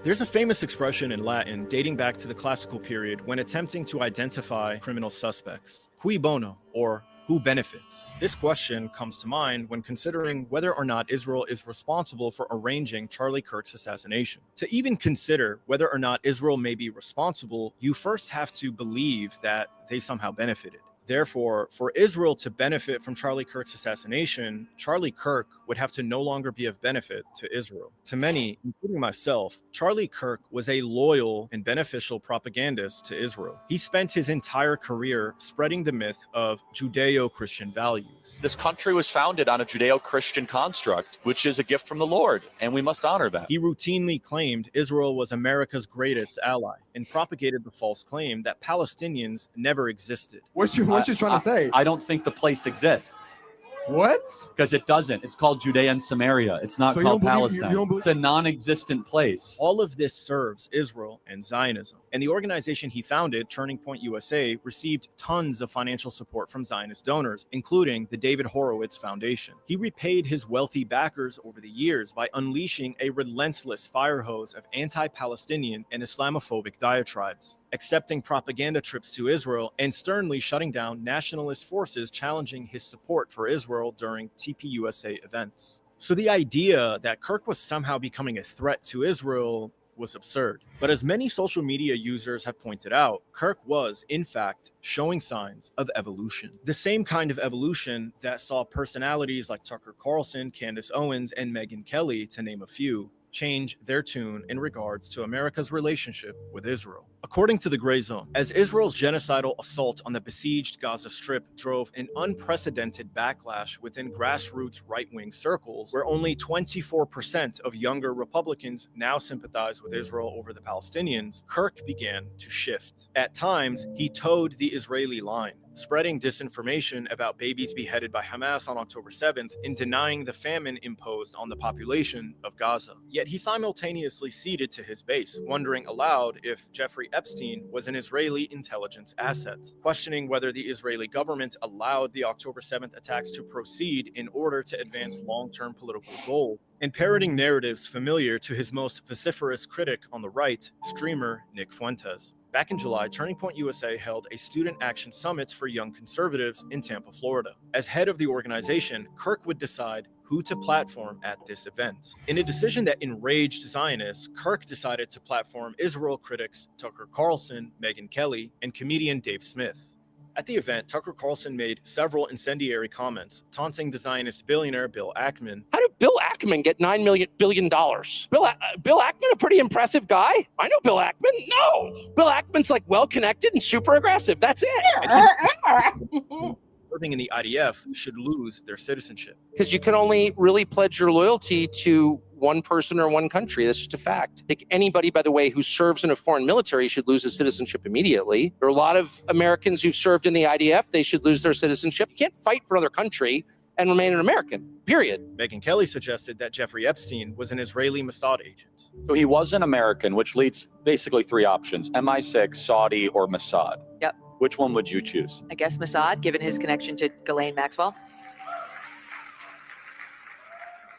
There's a famous expression in Latin dating back to the classical period when attempting to identify criminal suspects. Cui bono, or who benefits? This question comes to mind when considering whether or not Israel is responsible for arranging Charlie Kirk's assassination. To even consider whether or not Israel may be responsible, you first have to believe that they somehow benefited. Therefore, for Israel to benefit from Charlie Kirk's assassination, Charlie Kirk would have to no longer be of benefit to Israel. To many, including myself, Charlie Kirk was a loyal and beneficial propagandist to Israel. He spent his entire career spreading the myth of Judeo-Christian values. This country was founded on a Judeo-Christian construct, which is a gift from the Lord, and we must honor that. He routinely claimed Israel was America's greatest ally and propagated the false claim that Palestinians never existed. What you trying to say? I don't think the place exists. What? Because it doesn't. It's called Judea and Samaria. It's not called Palestine. It's a non-existent place. All of this serves Israel and Zionism. And the organization he founded, Turning Point USA, received tons of financial support from Zionist donors, including the David Horowitz Foundation. He repaid his wealthy backers over the years by unleashing a relentless fire hose of anti-Palestinian and Islamophobic diatribes, accepting propaganda trips to Israel, and sternly shutting down nationalist forces challenging his support for Israel during TPUSA events. So the idea that Kirk was somehow becoming a threat to Israel was absurd. But as many social media users have pointed out, Kirk was, in fact, showing signs of evolution. The same kind of evolution that saw personalities like Tucker Carlson, Candace Owens, and Megyn Kelly, to name a few, change their tune in regards to America's relationship with Israel. According to the Gray Zone, as Israel's genocidal assault on the besieged Gaza Strip drove an unprecedented backlash within grassroots right-wing circles, where only 24% of younger Republicans now sympathize with Israel over the Palestinians, Kirk began to shift. At times, he towed the Israeli line, spreading disinformation about babies beheaded by Hamas on October 7th and denying the famine imposed on the population of Gaza. Yet he simultaneously ceded to his base, wondering aloud if Jeffrey Epstein was an Israeli intelligence asset, questioning whether the Israeli government allowed the October 7th attacks to proceed in order to advance long-term political goals, and parroting narratives familiar to his most vociferous critic on the right, streamer Nick Fuentes. Back in July, Turning Point USA held a student action summit for young conservatives in Tampa, Florida. As head of the organization, Kirk would decide who to platform at this event. In a decision that enraged Zionists, Kirk decided to platform Israel critics Tucker Carlson, Megyn Kelly, and comedian Dave Smith. At the event, Tucker Carlson made several incendiary comments, taunting the Zionist billionaire Bill Ackman. How did Bill Ackman get $9 billion? Bill Ackman, a pretty impressive guy? I know Bill Ackman. No! Bill Ackman's like well-connected and super aggressive. That's it. Serving in the IDF should lose their citizenship. Because you can only really pledge your loyalty to one person or one country. That's just a fact. Like anybody, by the way, who serves in a foreign military should lose his citizenship immediately. There are a lot of Americans who've served in the IDF. They should lose their citizenship. You can't fight for another country and remain an American, period. Megyn Kelly suggested that Jeffrey Epstein was an Israeli Mossad agent. So he was an American, which leads basically three options: MI6, Saudi, or Mossad. Yep. Which one would you choose? I guess Mossad, given his connection to Ghislaine Maxwell.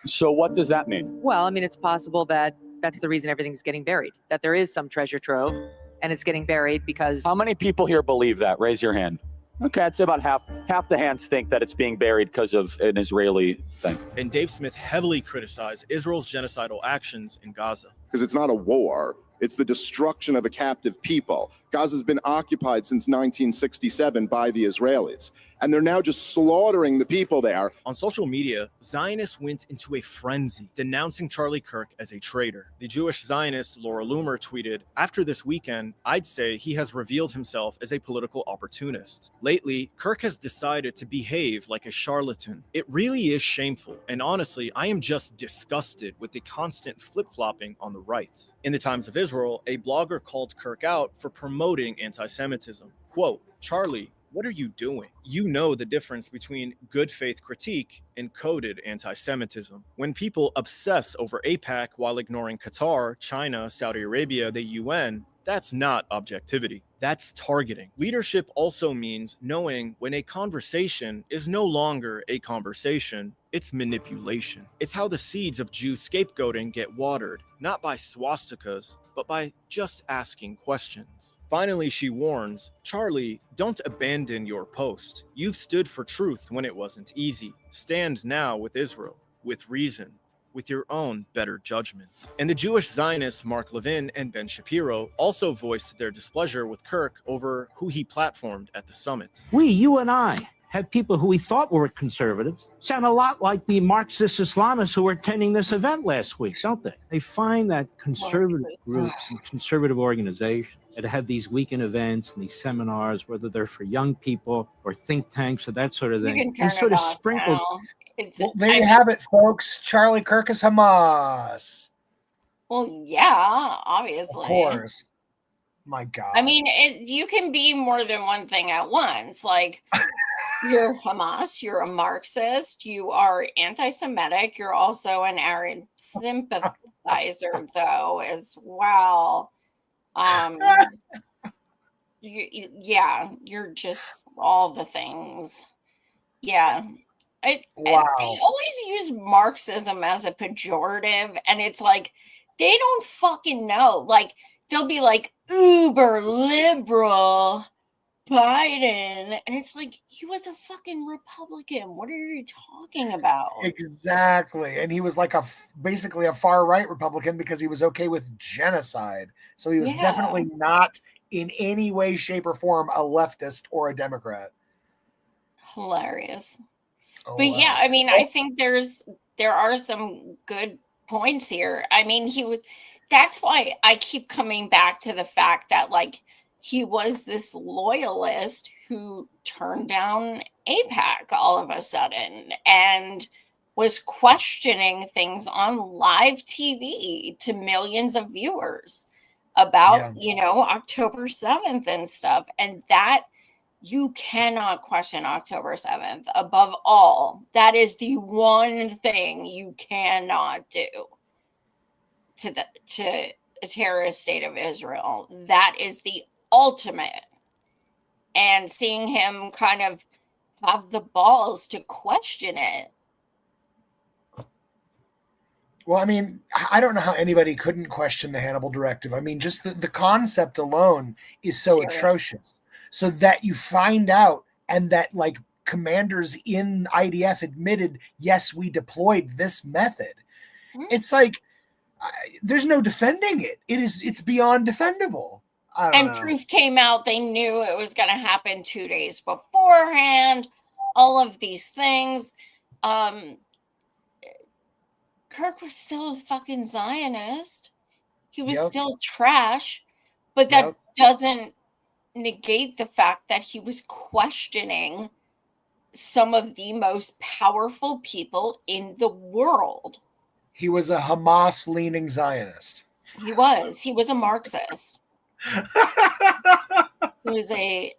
So what does that mean? Well, I mean, it's possible that that's the reason everything's getting buried, that there is some treasure trove and it's getting buried because... How many people here believe that? Raise your hand. Okay, I'd say about half the hands think that it's being buried because of an Israeli thing. And Dave Smith heavily criticized Israel's genocidal actions in Gaza. Because it's not a war, it's the destruction of a captive people. Gaza's been occupied since 1967 by the Israelis, and they're now just slaughtering the people there. On social media, Zionists went into a frenzy, denouncing Charlie Kirk as a traitor. The Jewish Zionist Laura Loomer tweeted, "After this weekend, I'd say he has revealed himself as a political opportunist. Lately, Kirk has decided to behave like a charlatan. It really is shameful, and honestly, I am just disgusted with the constant flip-flopping on the right." In the Times of Israel, a blogger called Kirk out for promoting anti-Semitism. Quote, "Charlie, what are you doing? You know the difference between good faith critique and coded anti-Semitism. When people obsess over AIPAC while ignoring Qatar, China, Saudi Arabia, the UN, that's not objectivity. That's targeting. Leadership also means knowing when a conversation is no longer a conversation, it's manipulation. It's how the seeds of Jew scapegoating get watered, not by swastikas, but by just asking questions." Finally, she warns, "Charlie, don't abandon your post. You've stood for truth when it wasn't easy. Stand now with Israel, with reason, with your own better judgment." And the Jewish Zionists Mark Levin and Ben Shapiro also voiced their displeasure with Kirk over who he platformed at the summit. You and I, had people who we thought were conservatives sound a lot like the Marxist Islamists who were attending this event last week, don't they? They find that conservative groups and conservative organizations that have these weekend events and these seminars, whether they're for young people or think tanks or that sort of thing, can sort of turn it off sprinkled. now. Well, there you have it, folks. Charlie Kirk is Hamas. Well, yeah, obviously. Of course. My God. I mean, you can be more than one thing at once. Like, you're Hamas, you're a Marxist, you are anti-Semitic, you're also an Arab sympathizer, though, as well. You're just all the things. Yeah. They always use Marxism as a pejorative, and it's like, they don't fucking know. Like, they'll be like, uber liberal Biden. And it's like, he was a fucking Republican. What are you talking about? Exactly. And he was like basically a far right Republican because he was okay with genocide. So he was definitely not in any way, shape, or form a leftist or a Democrat. Hilarious. But yeah, I mean, I think there are some good points here. I mean, that's why I keep coming back to the fact that like he was this loyalist who turned down AIPAC all of a sudden and was questioning things on live TV to millions of viewers about, October 7th and stuff. And that you cannot question October 7th above all. That is the one thing you cannot do to a terrorist state of Israel. That is the ultimate. And seeing him kind of have the balls to question it. Well, I mean, I don't know how anybody couldn't question the Hannibal Directive. I mean, just the concept alone is so atrocious. So that you find out, and that like commanders in IDF admitted, yes, we deployed this method. It's like there's no defending it. It's beyond defendable. I don't know. Truth came out. They knew it was going to happen 2 days beforehand. All of these things. Kirk was still a fucking Zionist. He was still trash, but that doesn't negate the fact that he was questioning some of the most powerful people in the world. He was a Hamas-leaning Zionist. He was a Marxist. He was a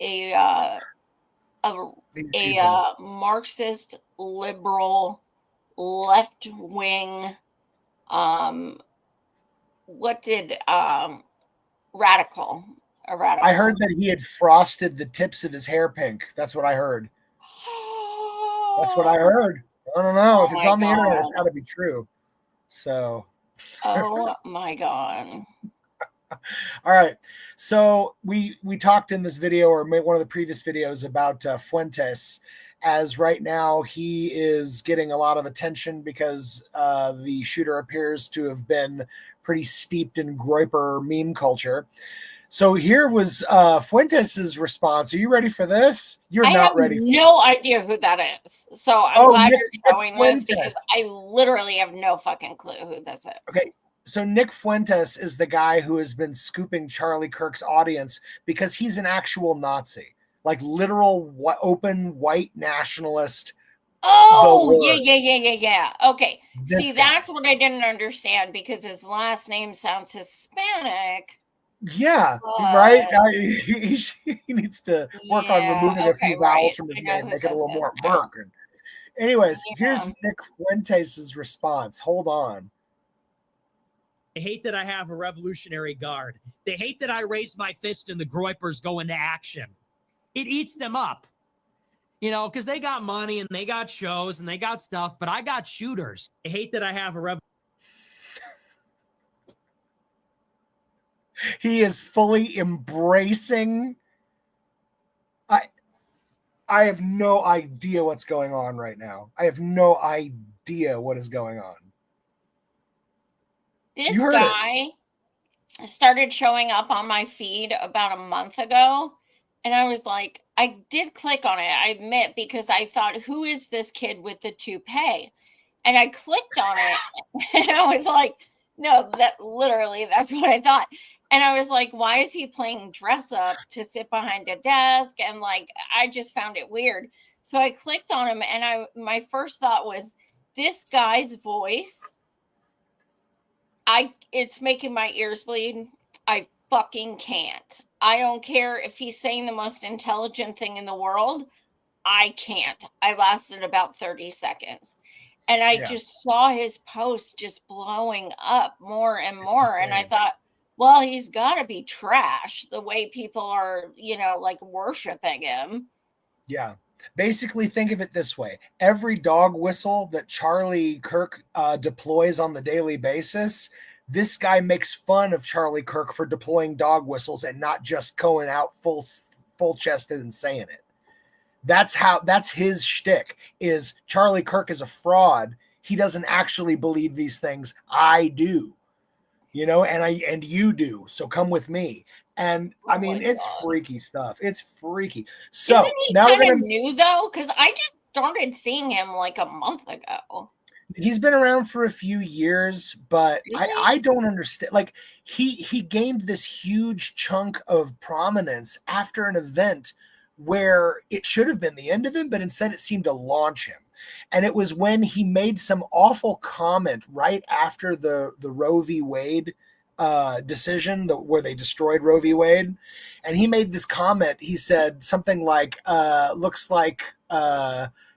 Marxist, liberal, left-wing, radical. A radical. I heard that he had frosted the tips of his hair pink. That's what I heard. That's what I heard. I don't know. If it's on the internet, it's got to be true. So. Oh my God. All right. So we talked in this video, or one of the previous videos, about Fuentes, as right now he is getting a lot of attention because the shooter appears to have been pretty steeped in Groyper meme culture. So here was Fuentes' response. Are you ready for this? You're not ready. I have no idea who that is. So I'm glad you're showing this because I literally have no fucking clue who this is. Okay. So Nick Fuentes is the guy who has been scooping Charlie Kirk's audience because he's an actual Nazi, like literal open white nationalist. Oh, yeah. Okay. See, that's what I didn't understand because his last name sounds Hispanic. Yeah, right. He needs to work on removing a few vowels from his name, make it a little more American. Anyways, here's Nick Fuentes' response. Hold on. They hate that I have a Revolutionary Guard. They hate that I raise my fist and the Groypers go into action. It eats them up, because they got money and they got shows and they got stuff, but I got shooters. They hate that I have a He is fully embracing. I have no idea what's going on right now. I have no idea what is going on. This guy started showing up on my feed about a month ago. And I was like, I did click on it, I admit, because I thought, who is this kid with the toupee? And I clicked on it and I was like, no, that's what I thought. And I was like, why is he playing dress up to sit behind a desk? And like, I just found it weird. So I clicked on him and my first thought was, this guy's voice, it's making my ears bleed. I fucking can't. I don't care if he's saying the most intelligent thing in the world. I can't. I lasted about 30 seconds. And I just saw his post just blowing up more and more. And I thought, well, he's got to be trash the way people are, like worshiping him. Yeah. Basically, think of it this way. Every dog whistle that Charlie Kirk deploys on the daily basis, this guy makes fun of Charlie Kirk for deploying dog whistles and not just going out full-chested and saying it. That's his shtick, is Charlie Kirk is a fraud. He doesn't actually believe these things. I do, and you do. So come with me. And I mean, it's freaky stuff. It's freaky. So isn't he now kind of new though? Because I just started seeing him like a month ago. He's been around for a few years, but I don't understand. Like he gained this huge chunk of prominence after an event where it should have been the end of him, but instead it seemed to launch him. And it was when he made some awful comment right after the Roe v. Wade decision, where they destroyed Roe v. Wade. And he made this comment. He said something like, looks like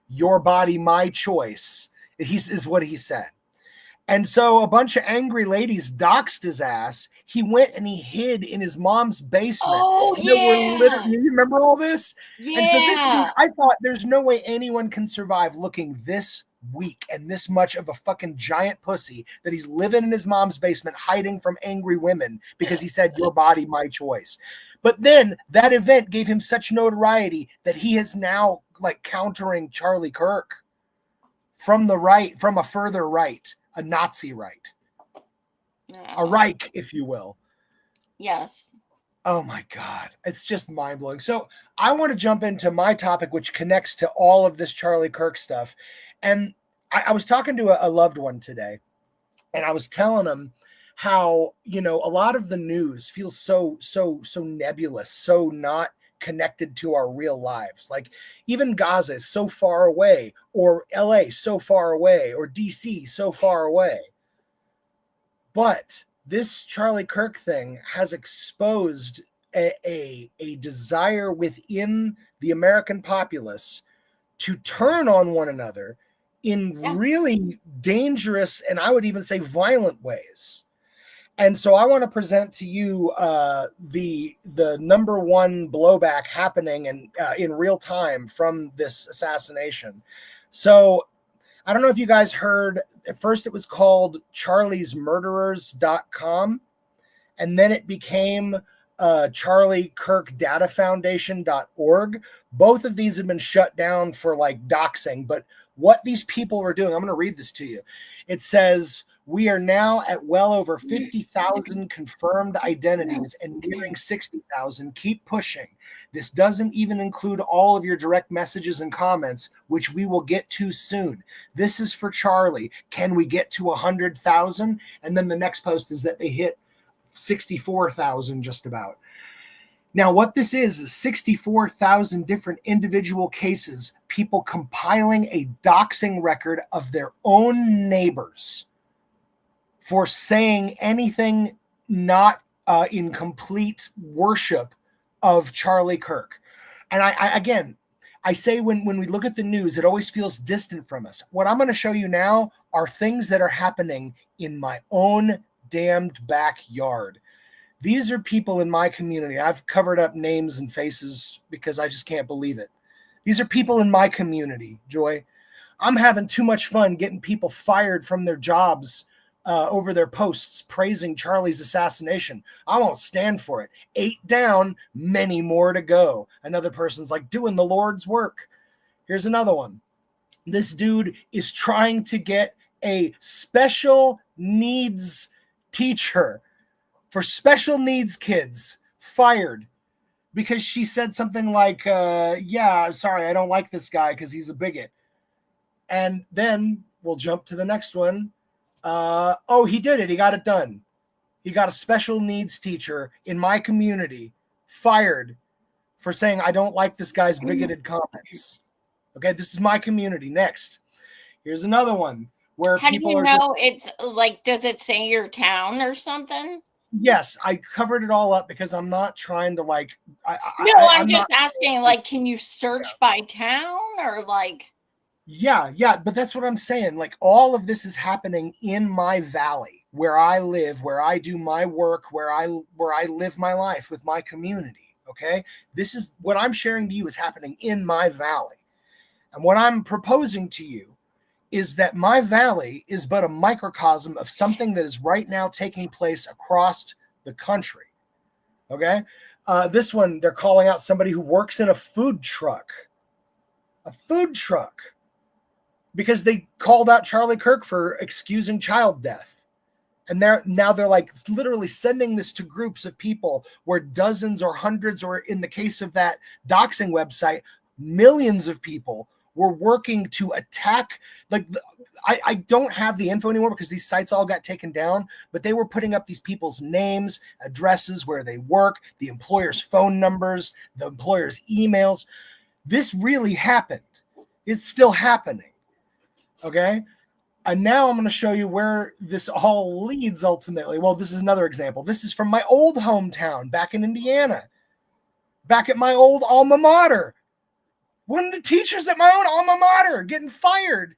your body, my choice. Is what he said. And so a bunch of angry ladies doxed his ass. He went and he hid in his mom's basement. Oh, And there were yeah. you remember all this? Yeah. And so this dude, I thought there's no way anyone can survive looking this weak and this much of a fucking giant pussy that he's living in his mom's basement hiding from angry women because he said your body, my choice. But then that event gave him such notoriety that he is now like countering Charlie Kirk from the right, from a further right, a Nazi right, a Reich, if you will. Yes. Oh my God. It's just mind blowing. So I want to jump into my topic, which connects to all of this Charlie Kirk stuff. And I was talking to a loved one today, and I was telling him how, you know, a lot of the news feels so nebulous, so not connected to our real lives. Like even Gaza is so far away, or LA so far away, or DC so far away. But this Charlie Kirk thing has exposed a desire within the American populace to turn on one another in really dangerous, and I would even say violent ways. And so I want to present to you the number one blowback happening in real time from this assassination. So I don't know if you guys heard, at first it was called charliesmurderers.com, and then it became charliekirkdatafoundation.org. Both of these have been shut down for like doxing, but what these people were doing, I'm going to read this to you. It says, we are now at well over 50,000 confirmed identities and nearing 60,000. Keep pushing. This doesn't even include all of your direct messages and comments, which we will get to soon. This is for Charlie. Can we get to 100,000? And then the next post is that they hit 64,000 just about. Now, what this is 64,000 different individual cases, people compiling a doxing record of their own neighbors for saying anything not in complete worship of Charlie Kirk. And I say when we look at the news, it always feels distant from us. What I'm going to show you now are things that are happening in my own damned backyard. These are people in my community. I've covered up names and faces because I just can't believe it. These are people in my community, Joy. I'm having too much fun getting people fired from their jobs over their posts praising Charlie's assassination. I won't stand for it. 8 down, many more to go. Another person's like, doing the Lord's work. Here's another one. This dude is trying to get a special needs teacher for special needs kids fired because she said something like, yeah, sorry, I don't like this guy because he's a bigot. And then we'll jump to the next one. Oh, he did it. He got it done. He got a special needs teacher in my community fired for saying, I don't like this guy's bigoted comments. Okay, this is my community. Next. Here's another one where how do people you are know it's like, does it say your town or something? Yes, I covered it all up because I'm not trying to like. I'm just asking, like, can you search by town or like? Yeah, but that's what I'm saying. Like all of this is happening in my valley where I live, where I do my work, where I live my life with my community. Okay, this is what I'm sharing to you is happening in my valley, and what I'm proposing to you is that my valley is but a microcosm of something that is right now taking place across the country. Okay. This one, they're calling out somebody who works in a food truck, because they called out Charlie Kirk for excusing child death. And they're like literally sending this to groups of people where dozens or hundreds, or in the case of that doxing website, millions of people were working to attack, like, I don't have the info anymore because these sites all got taken down, but they were putting up these people's names, addresses, where they work, the employer's phone numbers, the employer's emails. This really happened. It's still happening. Okay. And now I'm going to show you where this all leads ultimately. Well, this is another example. This is from my old hometown back in Indiana, back at my old alma mater. One of the teachers at my own alma mater getting fired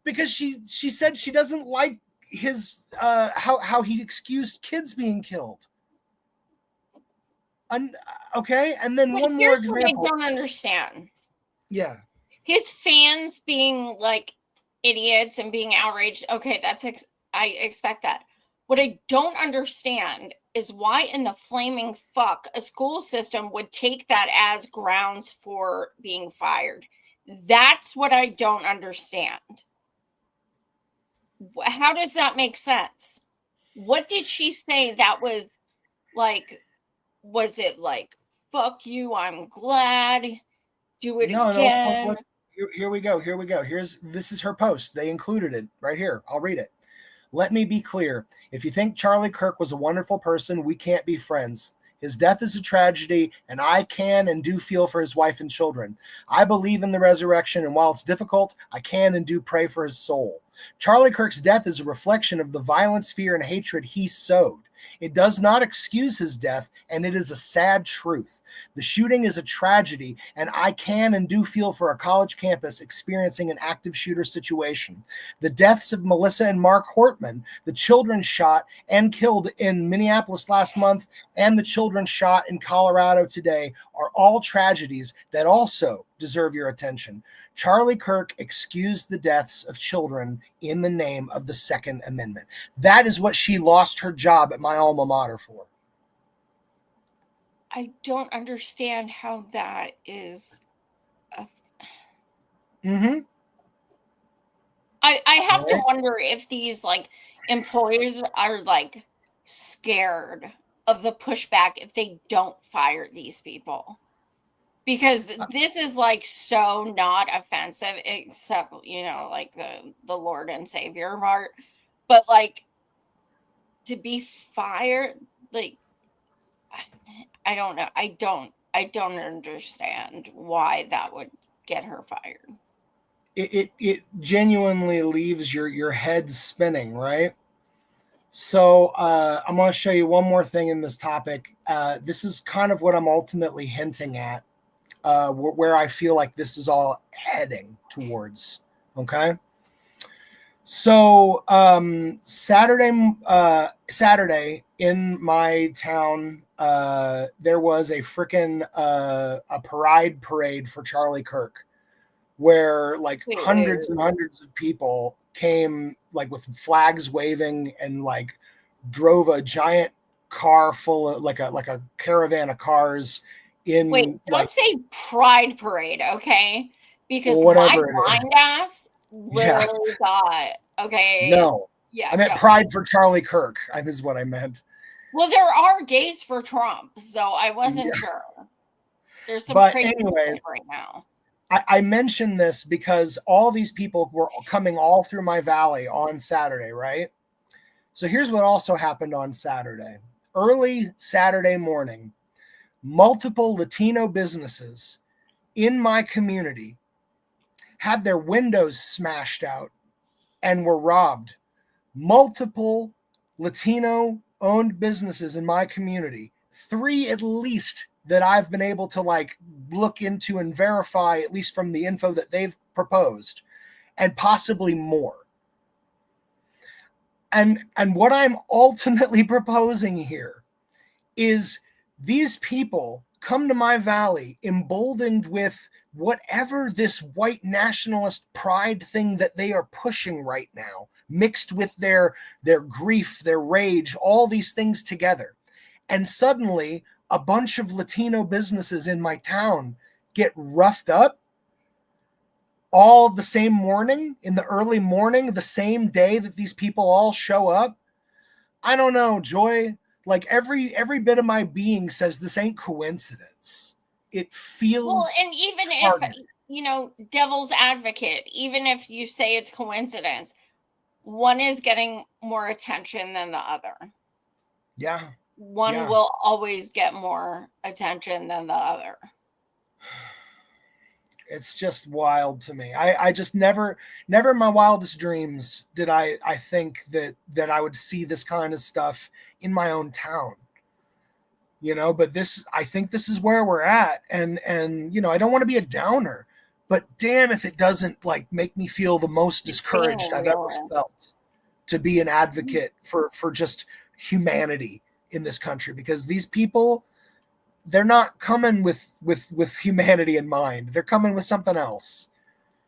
because she said she doesn't like his how he excused kids being killed. Okay, and then one more example. Here's what I don't understand. Yeah. His fans being like idiots and being outraged. Okay, I expect that. What I don't understand is why in the flaming fuck a school system would take that as grounds for being fired. That's what I don't understand. How does that make sense? What did she say that was like, was it like, fuck you, I'm glad, do it again? No, here we go. This is her post. They included it right here. I'll read it. Let me be clear. If you think Charlie Kirk was a wonderful person, we can't be friends. His death is a tragedy, and I can and do feel for his wife and children. I believe in the resurrection, and while it's difficult, I can and do pray for his soul. Charlie Kirk's death is a reflection of the violence, fear, and hatred he sowed. It does not excuse his death, and it is a sad truth. The shooting is a tragedy, and I can and do feel for a college campus experiencing an active shooter situation. The deaths of Melissa and Mark Hortman, the children shot and killed in Minneapolis last month, and the children shot in Colorado today are all tragedies that also deserve your attention. Charlie Kirk excused the deaths of children in the name of the Second Amendment. That is what she lost her job at my alma mater for. I don't understand how that is. I have to wonder if these like employers are like scared of the pushback if they don't fire these people. Because this is like so not offensive, except, you know, like the Lord and Savior part. But like to be fired, like I don't know. I don't understand why that would get her fired. It genuinely leaves your head spinning, right? So I'm going to show you one more thing in this topic. This is kind of what I'm ultimately hinting at. Where I feel like this is all heading towards. Okay. So Saturday in my town, there was a freaking a pride parade for Charlie Kirk, where like hundreds and hundreds of people came like with flags waving and like drove a giant car full of like a caravan of cars. Don't say pride parade, okay? Because my blind ass literally thought, okay. No. Yeah. I meant pride for Charlie Kirk. This is what I meant. Well, there are gays for Trump, so I wasn't sure. There's some crazy shit right now. I mentioned this because all these people were coming all through my valley on Saturday, right? So here's what also happened on Saturday. Early Saturday morning, multiple Latino businesses in my community had their windows smashed out and were robbed. Multiple Latino-owned businesses in my community, 3 at least that I've been able to like look into and verify, at least from the info that they've proposed, and possibly more. And what I'm ultimately proposing here is these people come to my valley emboldened with whatever this white nationalist pride thing that they are pushing right now, mixed with their grief, their rage, all these things together. And suddenly a bunch of Latino businesses in my town get roughed up all the same morning, in the early morning, the same day that these people all show up. I don't know, Joy. Like every bit of my being says this ain't coincidence. It feels and even targeted. devil's advocate, even if you say it's coincidence, one is getting more attention than the other. Yeah. One will always get more attention than the other. It's just wild to me. I just never in my wildest dreams did I think that I would see this kind of stuff in my own town. But I think this is where we're at. And I don't want to be a downer, but damn if it doesn't make me feel the most discouraged I've ever felt to be an advocate for just humanity in this country, because these people, they're not coming with humanity in mind. They're coming with something else.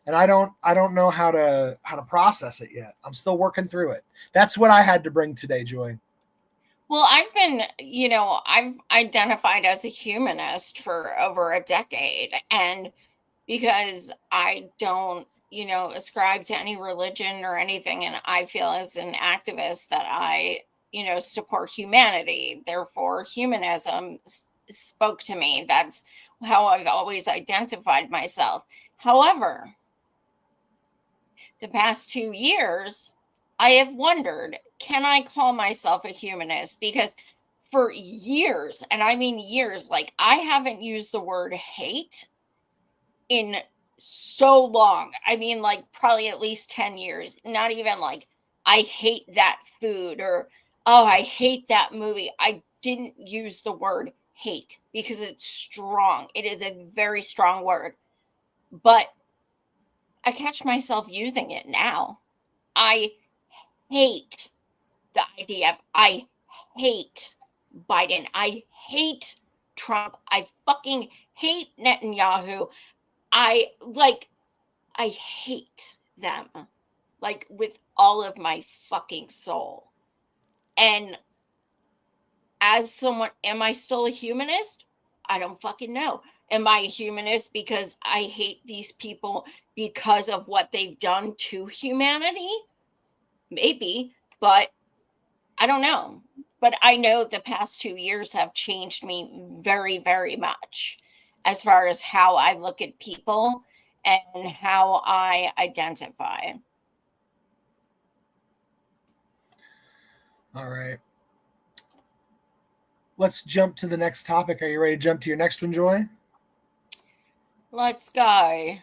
And I don't know how to process it yet. I'm still working through it. That's what I had to bring today, Joy. Well, I've identified as a humanist for over a decade. And because I don't, ascribe to any religion or anything, and I feel as an activist that I, support humanity. Therefore, humanism spoke to me. That's how I've always identified myself. However, the past 2 years, I have wondered, can I call myself a humanist? Because for years, and I mean years, I haven't used the word hate in so long. I mean, probably at least 10 years. Not even I hate that food or, oh, I hate that movie. I didn't use the word hate because it's strong. It is a very strong word. But I catch myself using it now. I hate the idea of, I hate Biden. I hate Trump. I fucking hate Netanyahu. I hate them, with all of my fucking soul. And as someone, am I still a humanist? I don't fucking know. Am I a humanist because I hate these people because of what they've done to humanity? Maybe, but I don't know. But I know the past 2 years have changed me very, very much as far as how I look at people and how I identify. All right. Let's jump to the next topic. Are you ready to jump to your next one, Joy? Let's go.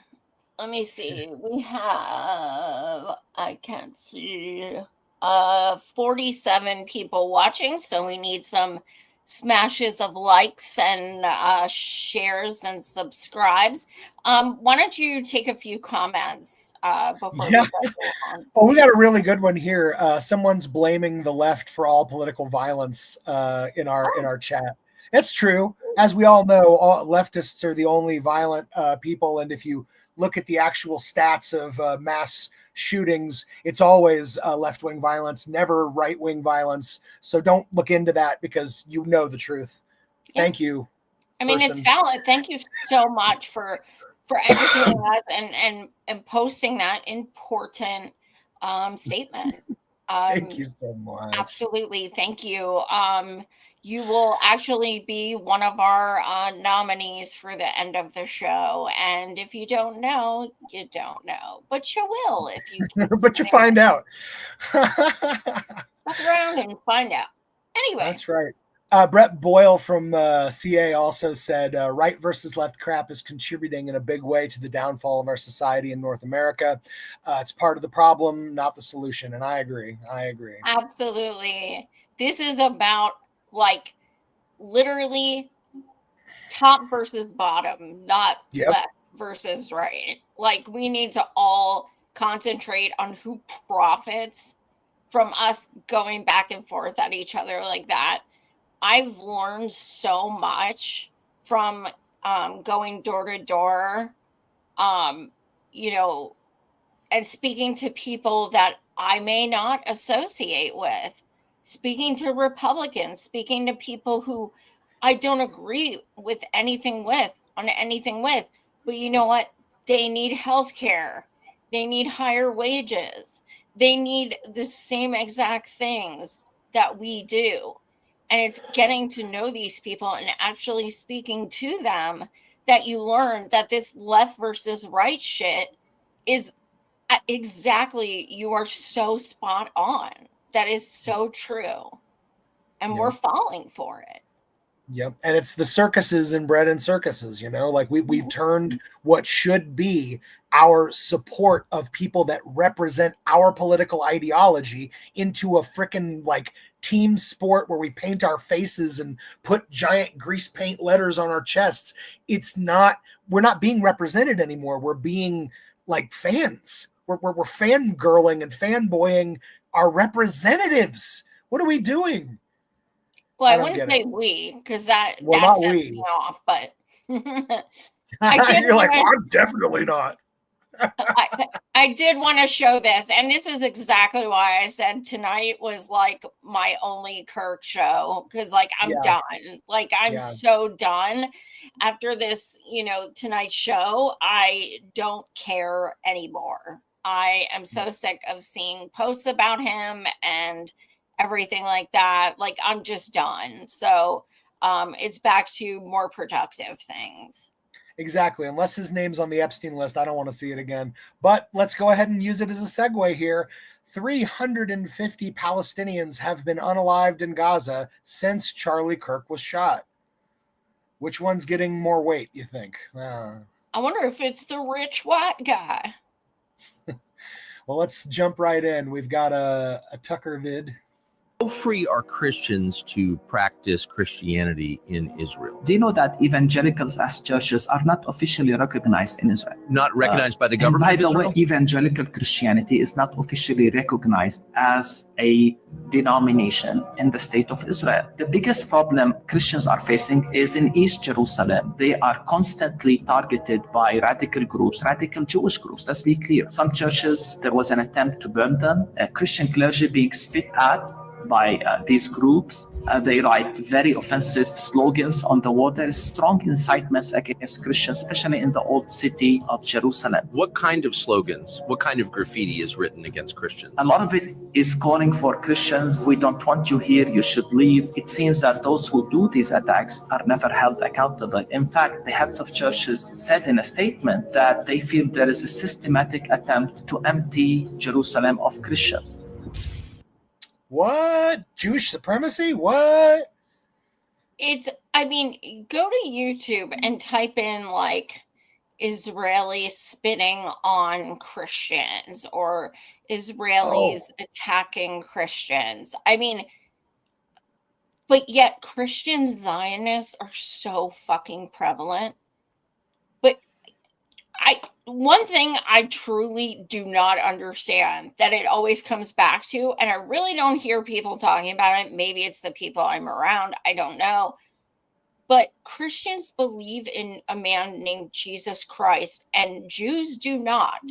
Let me see. We have, I can't see, 47 people watching. So we need some smashes of likes and shares and subscribes. Why don't you take a few comments before we go on? Oh, we got a really good one here. Someone's blaming the left for all political violence in our chat. It's true. As we all know, all leftists are the only violent people. And if you look at the actual stats of mass shootings, it's always left-wing violence, never right-wing violence. So don't look into that because you know the truth. Yeah. Thank you. I mean, it's valid. Thank you so much for educating us and posting that important statement. Thank you so much. Absolutely. Thank you. You will actually be one of our nominees for the end of the show. And if you don't know, you don't know. But you will if you but you find out. Look around and find out. Anyway. That's right. Brett Boyle from CA also said, right versus left crap is contributing in a big way to the downfall of our society in North America. It's part of the problem, not the solution. And I agree. Absolutely. This is about literally top versus bottom, not left versus right. We need to all concentrate on who profits from us going back and forth at each other like that. I've learned so much from going door to door, and speaking to people that I may not associate with, speaking to Republicans, speaking to people who I don't agree with anything with, but you know what? They need health care. They need higher wages. They need the same exact things that we do. And it's getting to know these people and actually speaking to them that you learn that this left versus right shit is exactly, you are so spot on. That is so true. And we're falling for it. Yep. And it's the circuses and bread and circuses, you know, like we've turned what should be our support of people that represent our political ideology into a freaking like team sport where we paint our faces and put giant grease paint letters on our chests. We're not being represented anymore. We're being like fans. We're fangirling and fanboying our representatives. What are we doing? Well, I wouldn't say we, because that sets me off, but you're like, well, I'm definitely not. I did want to show this, and this is exactly why I said tonight was like my only Kirk show, because like I'm done. Like I'm so done after this, tonight's show. I don't care anymore. I am so sick of seeing posts about him and everything like that. Like I'm just done. So it's back to more productive things. Exactly. Unless his name's on the Epstein list, I don't want to see it again. But let's go ahead and use it as a segue here. 350 Palestinians have been unalived in Gaza since Charlie Kirk was shot. Which one's getting more weight, you think? I wonder if it's the rich white guy. Well, let's jump right in. We've got a Tucker vid. How free are Christians to practice Christianity in Israel? Do you know that evangelicals as churches are not officially recognized in Israel? Not recognized by the government? By the way, evangelical Christianity is not officially recognized as a denomination in the state of Israel. The biggest problem Christians are facing is in East Jerusalem. They are constantly targeted by radical groups, radical Jewish groups. Let's be clear. Some churches, there was an attempt to burn them. Christian clergy being spit at by these groups. They write very offensive slogans on the wall. There is strong incitements against Christians, especially in the old city of Jerusalem. What kind of slogans, what kind of graffiti is written against Christians? A lot of it is calling for Christians, we don't want you here, you should leave. It seems that those who do these attacks are never held accountable. In fact, the heads of churches said in a statement that they feel there is a systematic attempt to empty Jerusalem of Christians. What? Jewish supremacy? What? Go to YouTube and type in like Israelis spitting on Christians or Israelis attacking Christians. But yet Christian Zionists are so fucking prevalent. But one thing I truly do not understand that it always comes back to, and I really don't hear people talking about it. Maybe it's the people I'm around. I don't know. But Christians believe in a man named Jesus Christ, and Jews do not.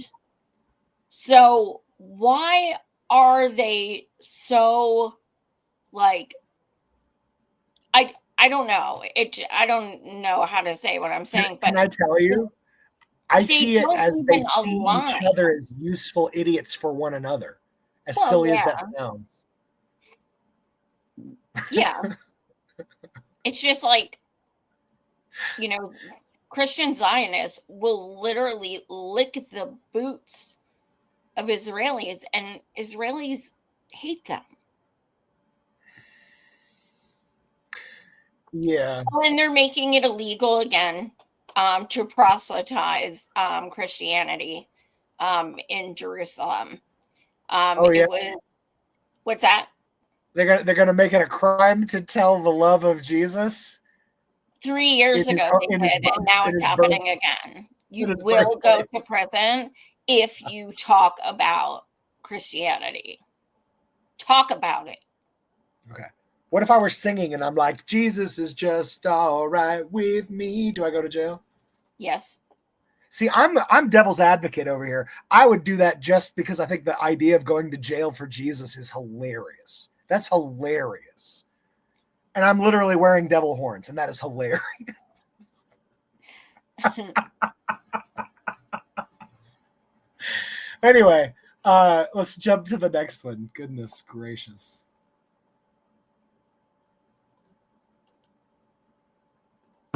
So why are they so like, I don't know. I don't know how to say what I'm saying. But can I tell you? I see it as they see align. each other as useful idiots for one another. As silly as that sounds. Yeah. It's just like, Christian Zionists will literally lick the boots of Israelis, and Israelis hate them. Yeah. And they're making it illegal again. To proselytize Christianity in Jerusalem. What's that? They're gonna make it a crime to tell the love of Jesus. 3 years ago they did, and now it's happening again. You will go to prison if you talk about Christianity. Talk about it. Okay. What if I were singing and I'm like, Jesus is just all right with me? Do I go to jail? Yes. See, I'm devil's advocate over here. I would do that just because I think the idea of going to jail for Jesus is hilarious. That's hilarious. And I'm literally wearing devil horns, and that is hilarious. Anyway, let's jump to the next one. Goodness gracious.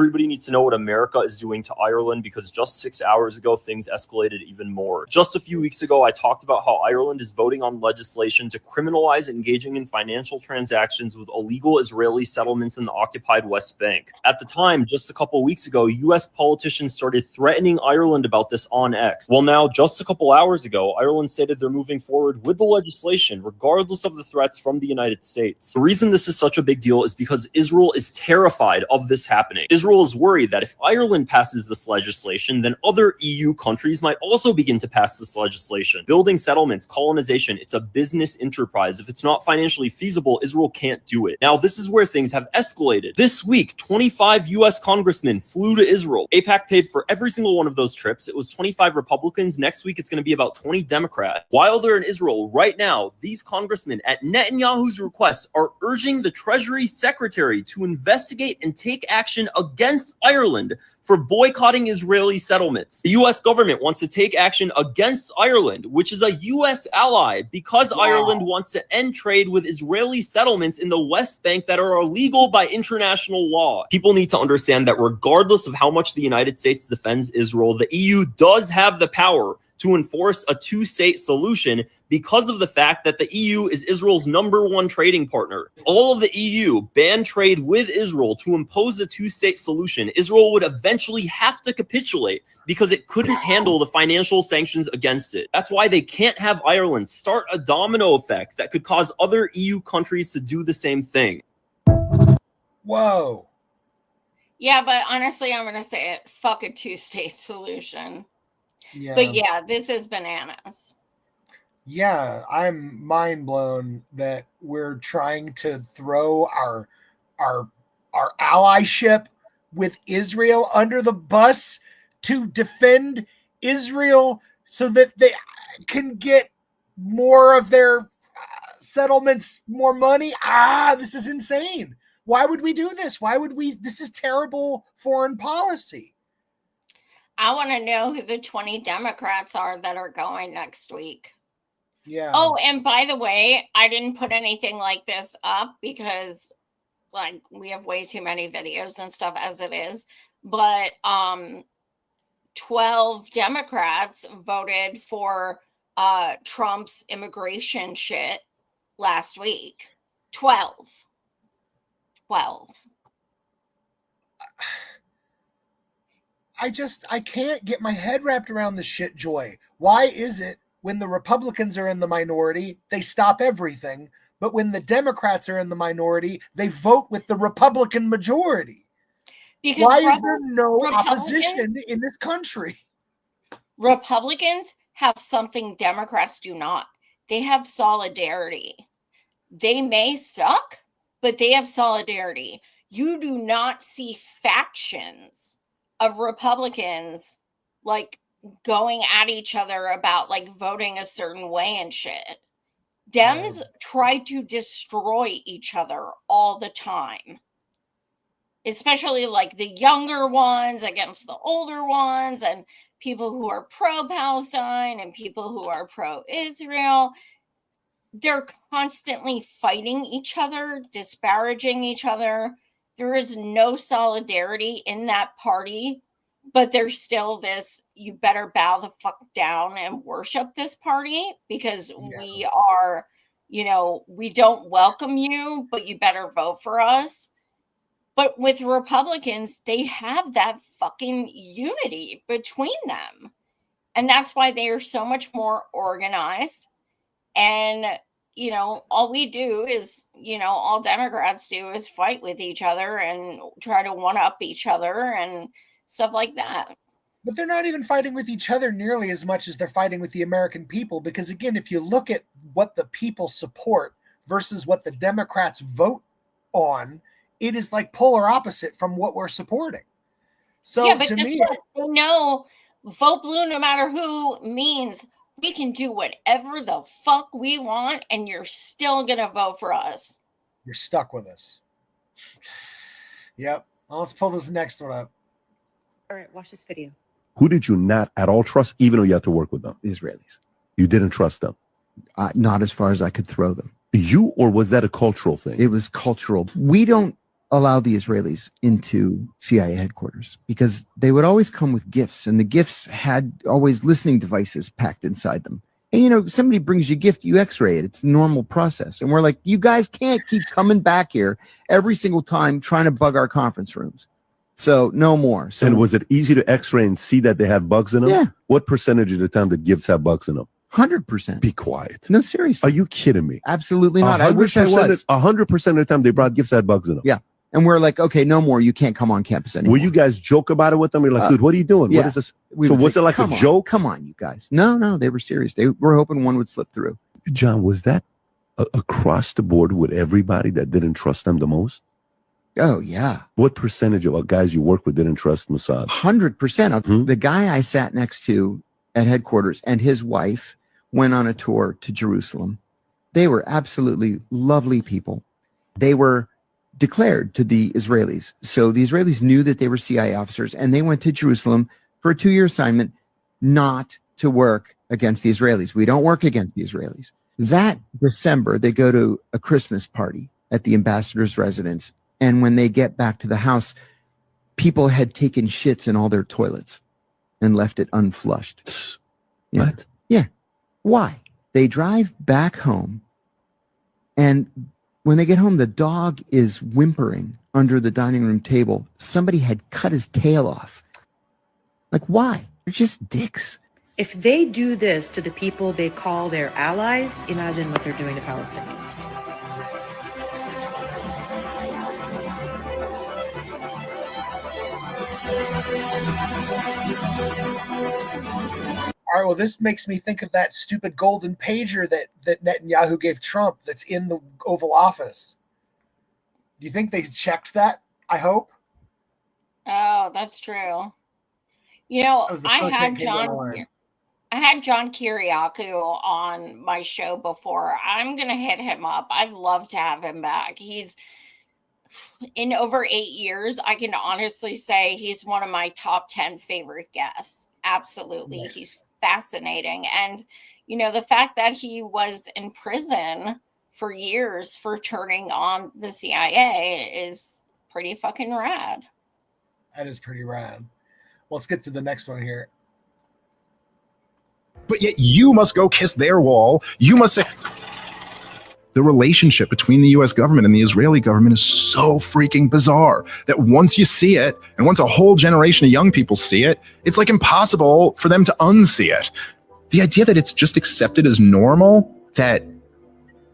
Everybody needs to know what America is doing to Ireland because just 6 hours ago, things escalated even more. Just a few weeks ago, I talked about how Ireland is voting on legislation to criminalize engaging in financial transactions with illegal Israeli settlements in the occupied West Bank. At the time, just a couple weeks ago, US politicians started threatening Ireland about this on X. Well, now, just a couple hours ago, Ireland stated they're moving forward with the legislation, regardless of the threats from the United States. The reason this is such a big deal is because Israel is terrified of this happening. Israel is worried that if Ireland passes this legislation, then other EU countries might also begin to pass this legislation. Building settlements, colonization, it's a business enterprise. If it's not financially feasible, Israel can't do it. Now, this is where things have escalated. This week, 25 US congressmen flew to Israel. AIPAC paid for every single one of those trips. It was 25 Republicans. Next week, it's going to be about 20 Democrats. While they're in Israel right now, these congressmen, at Netanyahu's request, are urging the Treasury Secretary to investigate and take action against Ireland for boycotting Israeli settlements. The US government wants to take action against Ireland, which is a US ally, because Ireland wants to end trade with Israeli settlements in the West Bank that are illegal by international law. People need to understand that regardless of how much the United States defends Israel, the EU does have the power to enforce a two-state solution because of the fact that the EU is Israel's #1 trading partner. If all of the EU banned trade with Israel to impose a two-state solution, Israel would eventually have to capitulate because it couldn't handle the financial sanctions against it. That's why they can't have Ireland start a domino effect that could cause other EU countries to do the same thing. Whoa. Yeah, but honestly, I'm going to say it. Fuck a two-state solution. Yeah. But yeah, this is bananas. Yeah, I'm mind blown that we're trying to throw our allyship with Israel under the bus to defend Israel so that they can get more of their settlements, more money. This is insane. Why would we do this? Why would we? This is terrible foreign policy. I want to know who the 20 Democrats are that are going next week. Yeah. Oh, and by the way, I didn't put anything like this up because like we have way too many videos and stuff as it is. But 12 Democrats voted for Trump's immigration shit last week. 12. I can't get my head wrapped around this shit, Joy. Why is it when the Republicans are in the minority, they stop everything, but when the Democrats are in the minority, they vote with the Republican majority? Because why is there no opposition in this country? Republicans have something Democrats do not. They have solidarity. They may suck, but they have solidarity. You do not see factions of Republicans like going at each other about like voting a certain way and shit. Dems try to destroy each other all the time, especially like the younger ones against the older ones, and people who are pro-Palestine and people who are pro-Israel. They're constantly fighting each other, disparaging each other. There is no solidarity in that party, but there's still this, you better bow the fuck down and worship this party because we are, we don't welcome you, but you better vote for us. But with Republicans, they have that fucking unity between them. And that's why they are so much more organized. And all we do is, all Democrats do is fight with each other and try to one-up each other and stuff like that. But they're not even fighting with each other nearly as much as they're fighting with the American people. Because again, if you look at what the people support versus what the Democrats vote on, it is like polar opposite from what we're supporting. So yeah, but to me, they know vote blue no matter who means we can do whatever the fuck we want, and you're still going to vote for us. You're stuck with us. Yep. Well, let's pull this next one up. All right, watch this video. Who did you not at all trust, even though you had to work with them? The Israelis. You didn't trust them? Not as far as I could throw them. You, or was that a cultural thing? It was cultural. We don't allow the Israelis into CIA headquarters because they would always come with gifts, and the gifts had always listening devices packed inside them. And, you know, somebody brings you a gift, you x-ray it. It's the normal process. And we're like, you guys can't keep coming back here every single time trying to bug our conference rooms. So no more. So, and was it easy to x-ray and see that they had bugs in them? Yeah. What percentage of the time did gifts have bugs in them? 100%. Be quiet. No, seriously. Are you kidding me? Absolutely not. I wish I was. 100% of the time they brought gifts that had bugs in them. Yeah. And we're like, okay, no more. You can't come on campus anymore. Will you guys joke about it with them? You're like, dude, what are you doing? Yeah. What is this? We So would was say, it like a "Come on, joke? Come on, you guys. No, they were serious. They were hoping one would slip through. John, was that across the board with everybody that didn't trust them the most? Oh, yeah. What percentage of guys you work with didn't trust Mossad? 100%. The guy I sat next to at headquarters and his wife went on a tour to Jerusalem. They were absolutely lovely people. They were declared to the Israelis. So the Israelis knew that they were CIA officers, and they went to Jerusalem for a 2-year assignment not to work against the Israelis. We don't work against the Israelis. That December, they go to a Christmas party at the ambassador's residence. And when they get back to the house, people had taken shits in all their toilets and left it unflushed. Yeah. What? Yeah. Why? They drive back home, and when they get home, the dog is whimpering under the dining room table. Somebody had cut his tail off. Like, why? They're just dicks. If they do this to the people they call their allies, imagine what they're doing to Palestinians. All right, well, this makes me think of that stupid golden pager that Netanyahu gave Trump that's in the Oval Office. Do you think they checked that? I hope. Oh, that's true. You know, I had John Kiriakou on my show before. I'm gonna hit him up. I'd love to have him back. He's in over 8 years. I can honestly say he's one of my top 10 favorite guests. Absolutely, nice. He's fascinating, and you know the fact that he was in prison for years for turning on the CIA is pretty fucking rad. That is pretty rad. Let's get to the next one here. But yet you must go kiss their wall. You must say the relationship between the U.S. government and the Israeli government is so freaking bizarre that once you see it, and once a whole generation of young people see it, it's like impossible for them to unsee it. The idea that it's just accepted as normal that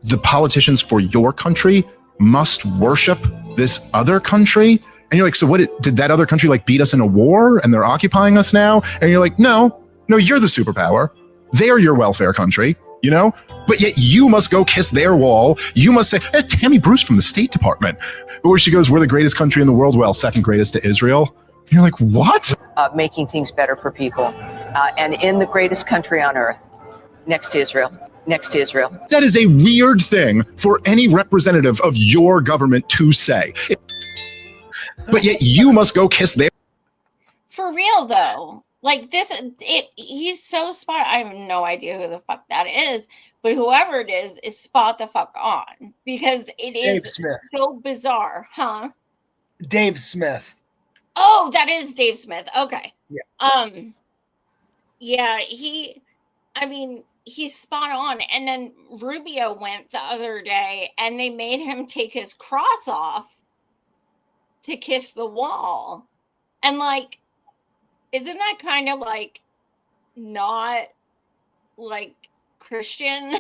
the politicians for your country must worship this other country. And you're like, so what did that other country like beat us in a war and they're occupying us now? And you're like, no, you're the superpower. They're your welfare country, you know? But yet you must go kiss their wall. You must say, hey, Tammy Bruce from the State Department, where she goes, we're the greatest country in the world. Well, second greatest to Israel. And you're like, what? Making things better for people. And in the greatest country on earth, next to Israel. Next to Israel. That is a weird thing for any representative of your government to say. But yet you must go kiss their... For real, though. Like this, he's so spot. I have no idea who the fuck that is, but whoever it is spot the fuck on, because it is so bizarre, huh? Dave Smith. Oh, that is Dave Smith. Okay. Yeah. Yeah, he's spot on. And then Rubio went the other day and they made him take his cross off to kiss the wall. And like, isn't that kind of like not like Christian?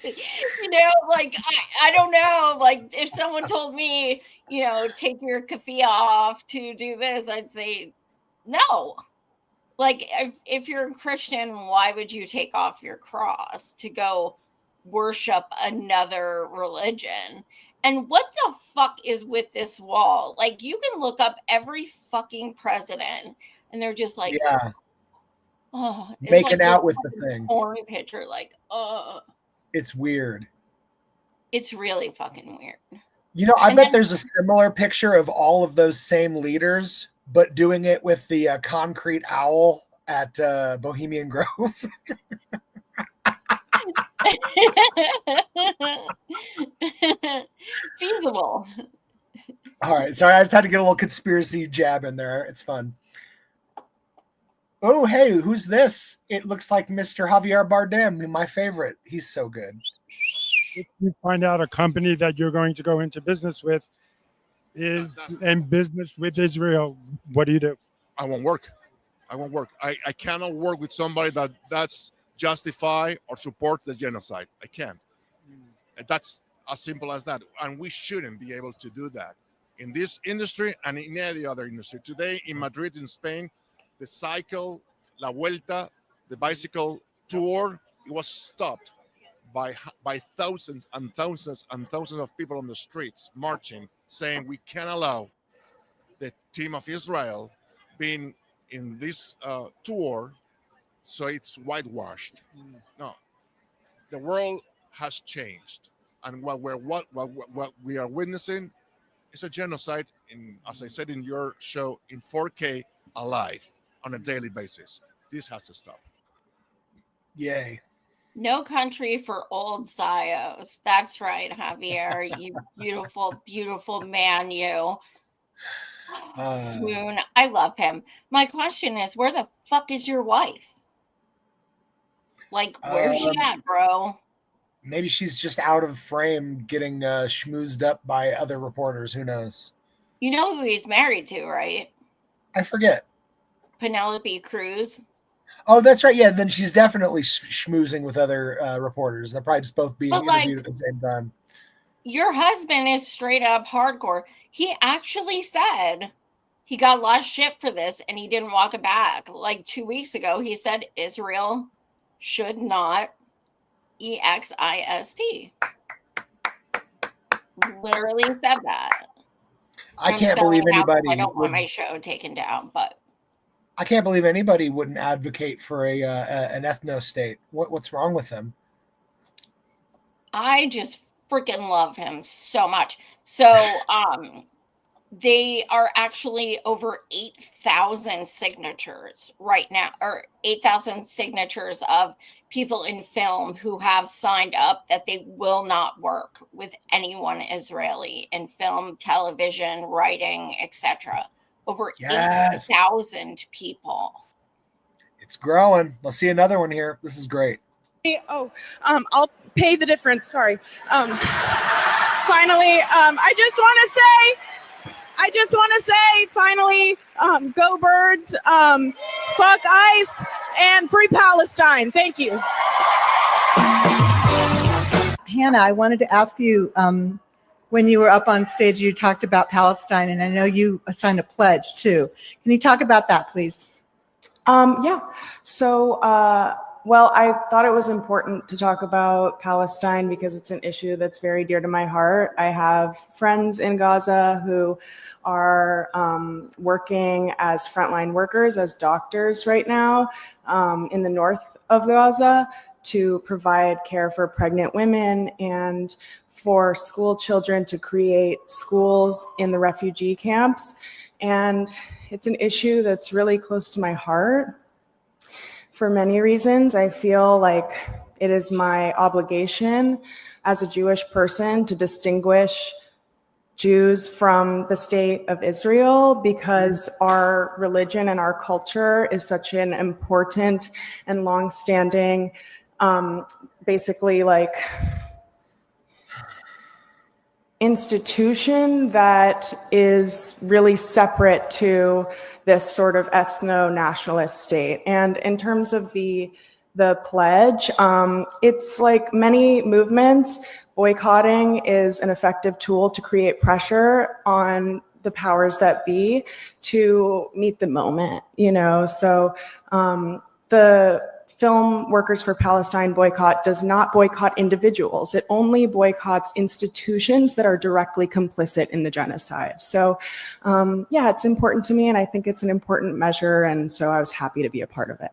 You know, like I don't know. Like if someone told me, you know, take your keffiyeh off to do this, I'd say no. Like if you're a Christian, why would you take off your cross to go worship another religion? And what the fuck is with this wall? Like you can look up every fucking president and they're just like, yeah, oh, making like out with the thing. Porn picture, like, it's weird. It's really fucking weird. You know, I bet there's a similar picture of all of those same leaders, but doing it with the concrete owl at Bohemian Grove. Feasible. All right, sorry, I just had to get a little conspiracy jab in there. It's fun. Oh, hey, who's this? It looks like Mr. Javier Bardem, my favorite. He's so good. If you find out a company that you're going to go into business with is in business with Israel, what do? I won't work. I cannot work with somebody that's justify or support the genocide. I can't. That's as simple as that. And we shouldn't be able to do that in this industry and in any other industry. Today in Madrid, in Spain, the cycle, La Vuelta, the bicycle tour, it was stopped by thousands and thousands and thousands of people on the streets marching, saying we can't allow the team of Israel being in this tour, so it's whitewashed. No, the world has changed, and what we are witnessing is a genocide. In, as I said in your show, in 4K, alive on a daily basis. This has to stop. Yay. No country for old Zios. That's right, Javier. You beautiful, beautiful man, you. Swoon. I love him. My question is, where the fuck is your wife? Like, where's she at, bro? Maybe she's just out of frame getting schmoozed up by other reporters. Who knows? You know who he's married to, right? I forget. Penelope Cruz. Oh, that's right. Yeah, then she's definitely schmoozing with other reporters. They're probably just both being interviewed at the same time. Your husband is straight up hardcore. He actually said he got a lot of shit for this and he didn't walk it back. Like 2 weeks ago, he said Israel should not exist. Literally said that. I can't believe anybody. I don't want my show taken down, but I can't believe anybody wouldn't advocate for an ethno state. What's wrong with them? I just freaking love him so much. So they are actually over 8,000 signatures right now, or 8,000 signatures of people in film who have signed up that they will not work with anyone Israeli in film, television, writing, etc. Over 8,000 people. It's growing. Let's see another one here. This is great. I'll pay the difference. Sorry. Finally, I just want to say, finally, go Birds, fuck ICE, and free Palestine. Thank you. Hannah, I wanted to ask you, when you were up on stage, you talked about Palestine, and I know you signed a pledge too. Can you talk about that, please? Yeah. So, well, I thought it was important to talk about Palestine because it's an issue that's very dear to my heart. I have friends in Gaza who are working as frontline workers, as doctors right now in the north of Gaza to provide care for pregnant women and for school children to create schools in the refugee camps. And it's an issue that's really close to my heart. For many reasons, I feel like it is my obligation as a Jewish person to distinguish Jews from the state of Israel because our religion and our culture is such an important and longstanding, basically like institution that is really separate to this sort of ethno-nationalist state. And in terms of the pledge, it's like many movements, boycotting is an effective tool to create pressure on the powers that be to meet the moment, you know? So the Film Workers for Palestine boycott does not boycott individuals. It only boycotts institutions that are directly complicit in the genocide. So yeah, it's important to me and I think it's an important measure. And so I was happy to be a part of it.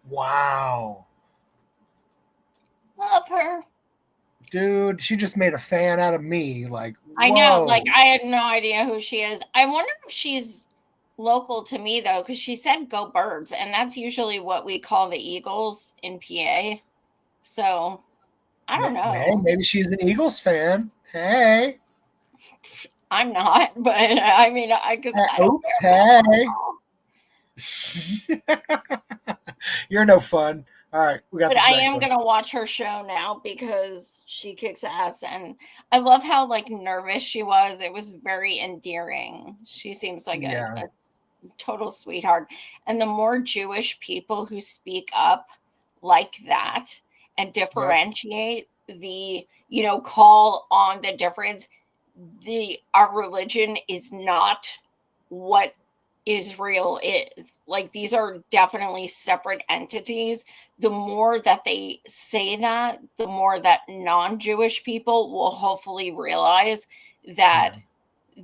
Wow. Love her. Dude, she just made a fan out of me. Like, I know, like I had no idea who she is. I wonder if she's local to me though, because she said go Birds, and that's usually what we call the Eagles in PA. So I don't know. Hey, maybe she's an Eagles fan. Hey. I'm not, but I mean, because Okay. You're no fun. All right, we got But this I next am one. gonna watch her show now because she kicks ass, and I love how like nervous she was. It was very endearing. She seems like Yeah. a total sweetheart. And the more Jewish people who speak up like that and differentiate the, call on the difference, our religion is not what Israel is. Like, these are definitely separate entities. The more that they say that, the more that non-Jewish people will hopefully realize that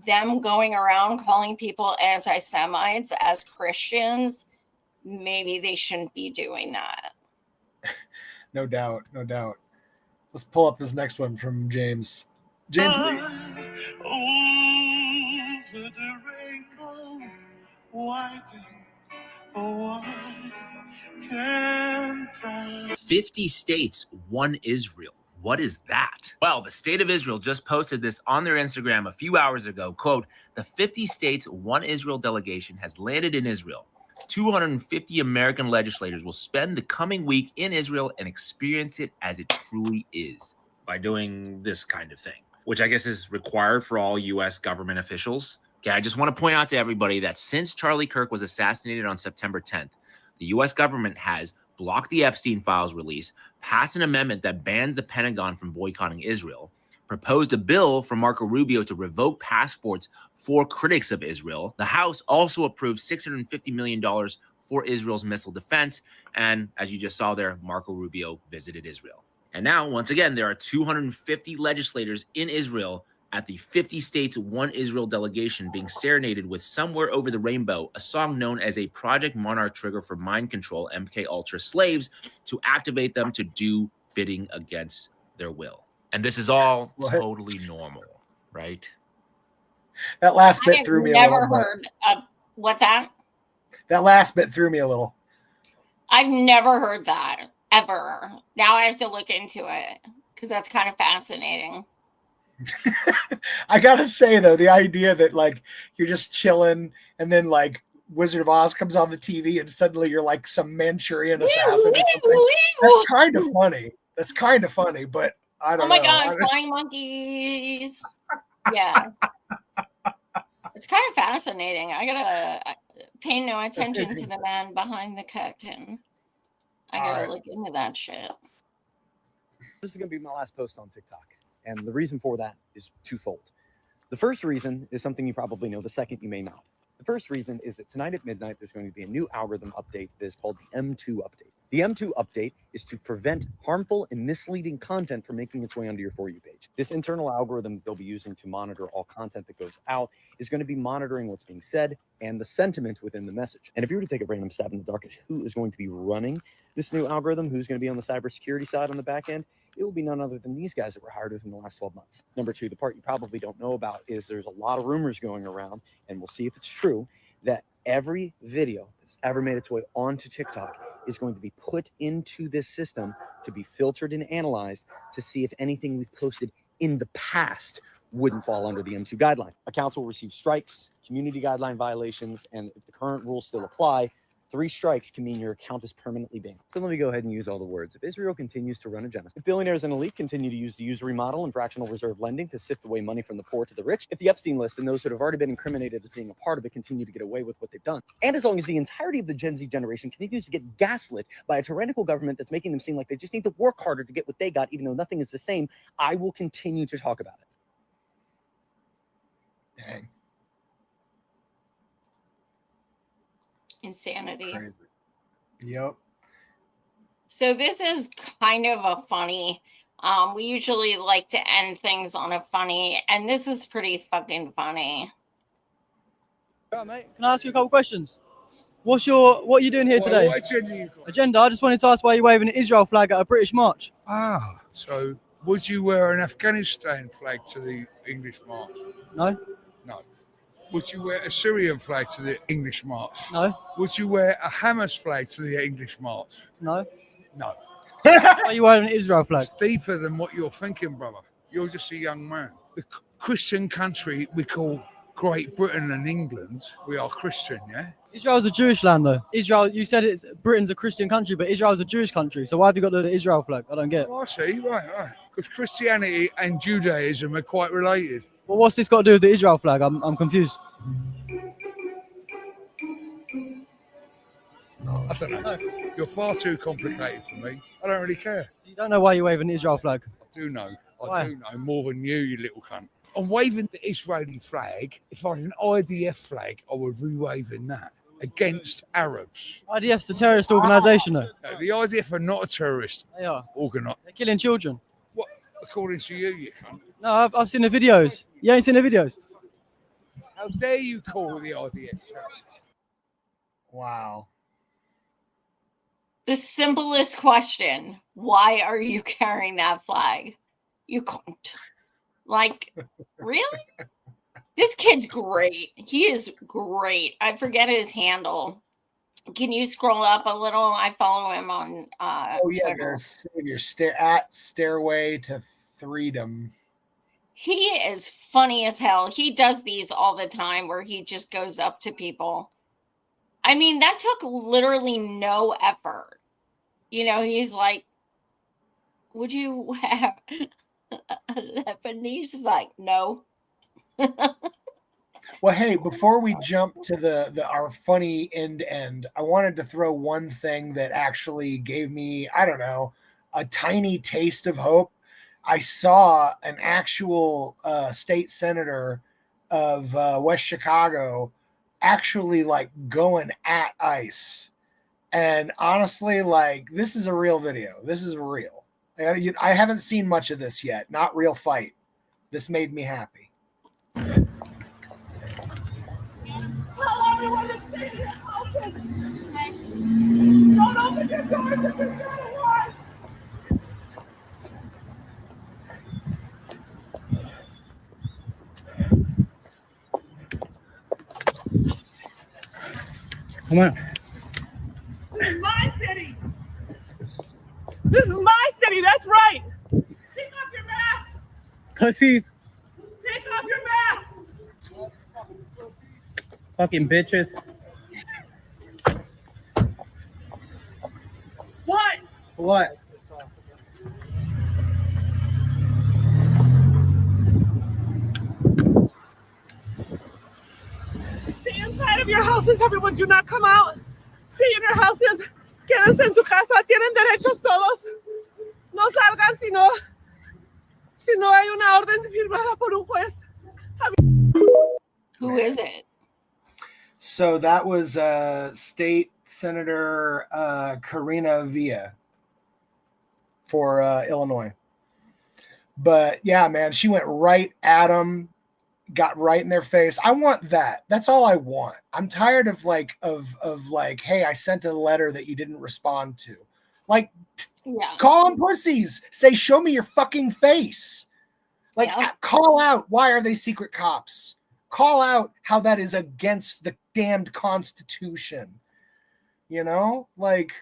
them going around calling people anti-Semites as Christians, maybe they shouldn't be doing that. No doubt. No doubt. Let's pull up this next one from James. James, Over the rainbow, why then, oh, why can't I? 50 states, one Israel. What is that? Well, the state of Israel just posted this on their Instagram a few hours ago. Quote, the 50 states, one Israel delegation has landed in Israel. 250 American legislators will spend the coming week in Israel and experience it as it truly is by doing this kind of thing, which I guess is required for all U.S. government officials. Okay, I just want to point out to everybody that since Charlie Kirk was assassinated on September 10th, the U.S. government has blocked the Epstein files release, passed an amendment that banned the Pentagon from boycotting Israel, proposed a bill from Marco Rubio to revoke passports for critics of Israel. The House also approved $650 million for Israel's missile defense. And as you just saw there, Marco Rubio visited Israel. And now, once again, there are 250 legislators in Israel at the 50 states one Israel delegation being serenaded with Somewhere Over the Rainbow, a song known as a Project Monarch trigger for mind control MK Ultra slaves to activate them to do bidding against their will. And this is all totally normal, right? That last I bit have threw me a never little bit. heard what's that? That last bit threw me a little. I've never heard that ever. Now I have to look into it because that's kind of fascinating. I gotta say though, the idea that like you're just chilling and then like Wizard of Oz comes on the TV and suddenly you're like some Manchurian assassin or something. That's kind of funny. That's kind of funny, but I don't know. Oh my God, flying monkeys. Yeah. It's kind of fascinating. I gotta pay no attention to the man behind the curtain. I gotta look into that shit. This is gonna be my last post on TikTok. And the reason for that is twofold. The first reason is something you probably know. The second, you may not. The first reason is that tonight at midnight, there's going to be a new algorithm update that is called the M2 update. The M2 update is to prevent harmful and misleading content from making its way onto your For You page. This internal algorithm they'll be using to monitor all content that goes out is going to be monitoring what's being said and the sentiment within the message. And if you were to take a random stab in the dark at who is going to be running this new algorithm, who's going to be on the cybersecurity side on the back end, it will be none other than these guys that were hired within the last 12 months. Number two, the part you probably don't know about is there's a lot of rumors going around, and we'll see if it's true, that every video that's ever made its way onto TikTok is going to be put into this system to be filtered and analyzed to see if anything we've posted in the past wouldn't fall under the M2 guideline. Accounts will receive strikes, community guideline violations, and if the current rules still apply, 3 strikes can mean your account is permanently banned. So let me go ahead and use all the words. If Israel continues to run a genocide, if billionaires and elite continue to use the usury model and fractional reserve lending to sift away money from the poor to the rich, if the Epstein list and those that have already been incriminated as being a part of it continue to get away with what they've done, and as long as the entirety of the Gen Z generation continues to get gaslit by a tyrannical government that's making them seem like they just need to work harder to get what they got, even though nothing is the same, I will continue to talk about it. Dang. Insanity. Crazy. Yep. So this is kind of a funny. We usually like to end things on a funny, and this is pretty fucking funny. Right, mate. Can I ask you a couple questions? What are you doing here today? What agenda you got? Agenda. I just wanted to ask why you're waving an Israel flag at a British march. Ah, so would you wear an Afghanistan flag to the English march? No. No. Would you wear a Syrian flag to the English march? No. Would you wear a Hamas flag to the English march? No. No. Why are you wearing an Israel flag? It's deeper than what you're thinking, brother. You're just a young man. The Christian country we call Great Britain and England. We are Christian, yeah? Israel's a Jewish land, though. Israel, you said Britain's a Christian country, but Israel's a Jewish country. So why have you got the Israel flag? I don't get it. Oh, I see, right. Because Christianity and Judaism are quite related. Well, what's this got to do with the Israel flag? I'm confused. I don't know. You're far too complicated for me. I don't really care. You don't know why you're waving the Israel flag? I do know. Why? I do know more than you little cunt. I'm waving the Israeli flag. If I had an IDF flag, I would be waving that against Arabs. IDF's a terrorist organisation, though. No, the IDF are not a terrorist They are. organisation. They're killing children. What? According to you cunt. No, I've seen the videos. You ain't seen the videos? How dare you call the IDF terrorist? Wow. The simplest question: why are you carrying that flag? You can't. Like, really? This kid's great. He is great. I forget his handle. Can you scroll up a little? I follow him on Twitter. Savior, at Stairway to Freedom. He is funny as hell. He does these all the time where he just goes up to people. I mean, that took literally no effort. You know, he's like, would you wear a Lebanese flag? No. Well, hey, before we jump to our funny end, I wanted to throw one thing that actually gave me, I don't know, a tiny taste of hope. I saw an actual state senator of West Chicago actually like going at ICE. And honestly, like, this is a real video. This is real. I haven't seen much of this yet. Not real fight. This made me happy. Tell everyone to stay in their houses. Don't open your doors if you're gonna watch. Come on. This is my city. This is my city. That's right. Take off your mask. Pussies. Take off your mask. Fucking bitches. What? What? Stay inside of your houses, everyone. Do not come out. Stay in your houses. Quédense en su casa. Tienen derechos todos. No salgan si no hay una orden firmada por un juez. Who is it? So that was State Senator Karina Villa for Illinois. But yeah, man, she went right at them, got right in their face. I want that. That's all I want. I'm tired of like, hey, I sent a letter that you didn't respond to. Like, call them pussies. Say, show me your fucking face. Like, call out, why are they secret cops? Call out how that is against the damned Constitution. You know, like,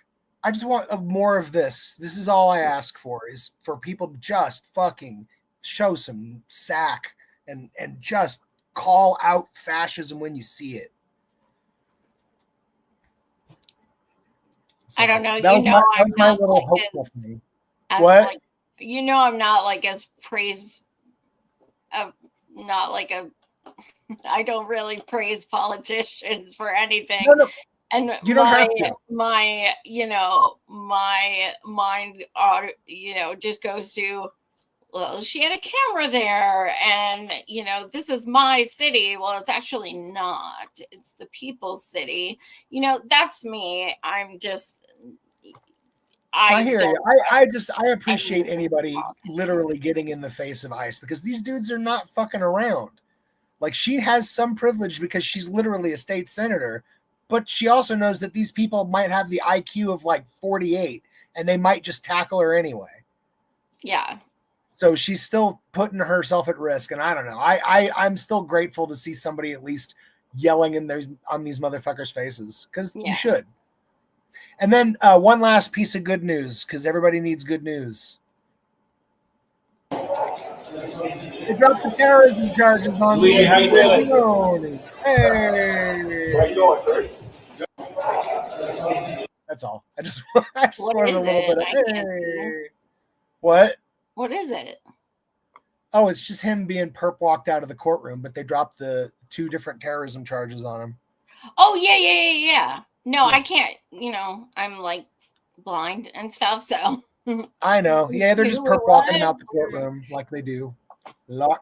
I just want more of this. This is all I ask for, is for people to just fucking show some sack and just call out fascism when you see it. I don't know. That You know, I'm was my not little like hopeful as, thing. as What? like, you know, I'm not like as praise of not like a. I don't really praise politicians for anything. No. And You don't have to. my mind, just goes to, well, she had a camera there, and this is my city. Well, it's actually not. It's the people's city. That's me. I'm just. I hear you. I appreciate anybody literally getting in the face of ICE, because these dudes are not fucking around. Like, she has some privilege because she's literally a state senator, but she also knows that these people might have the IQ of like 48 and they might just tackle her anyway. Yeah. So she's still putting herself at risk. And I don't know. I'm still grateful to see somebody at least yelling on these motherfuckers' faces, because you should. And then one last piece of good news, because everybody needs good news. They dropped the terrorism charges on Lee, me. how you doing? Hey. How you doing, Kirk? That's all. I just What wanted is a little it? bit of I can't see. hey. What? What is it? Oh, it's just him being perp walked out of the courtroom, but they dropped the 2 different terrorism charges on him. Oh, yeah. No, I can't. I'm like blind and stuff, so. I know. Yeah, they're just perp walking him out the What? courtroom like they do. All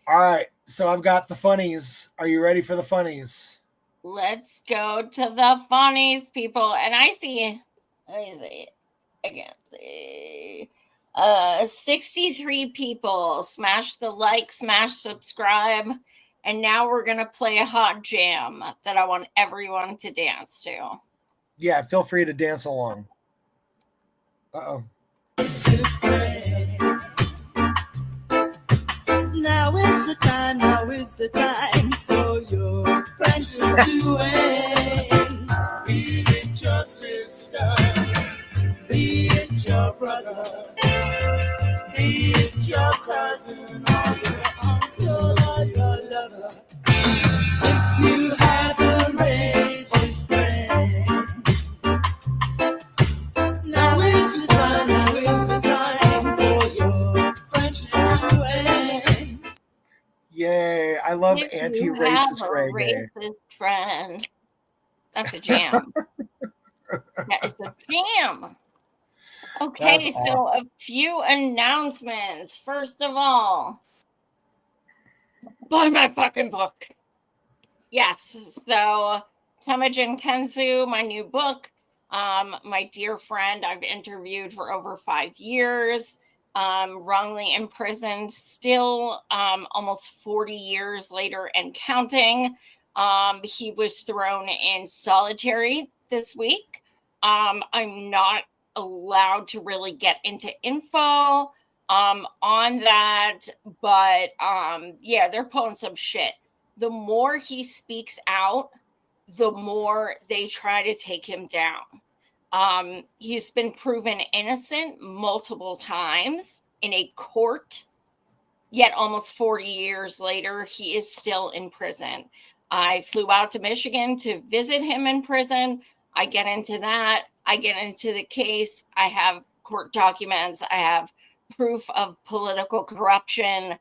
right, so I've got the funnies. Are you ready for the funnies? Let's go to the funnies, people. And I see. Let me see. I can't see. 63 people. Smash the like, smash subscribe. And now we're going to play a hot jam that I want everyone to dance to. Yeah, feel free to dance along. Uh-oh. Now is the time for your friendship to end. Be it your sister, be it your brother, be it your cousin or your uncle or your lover. If you have a racist friend, now is the time for your friendship to end. Yay, I love If you anti-racist have a reggae. racist friend, that's a jam. That is a jam. Okay, That's so awesome. a few announcements. First of all, buy my fucking book. Yes, so Temujin Kensu, my new book. My dear friend I've interviewed for over 5 years, wrongly imprisoned, still almost 40 years later and counting. He was thrown in solitary this week. I'm not allowed to really get into info on that, but yeah, they're pulling some shit. The more he speaks out, the more they try to take him down. He's been proven innocent multiple times in a court, yet almost 40 years later, he is still in prison. I flew out to Michigan to visit him in prison. I get into that. I get into the case. I have court documents. I have proof of political corruption.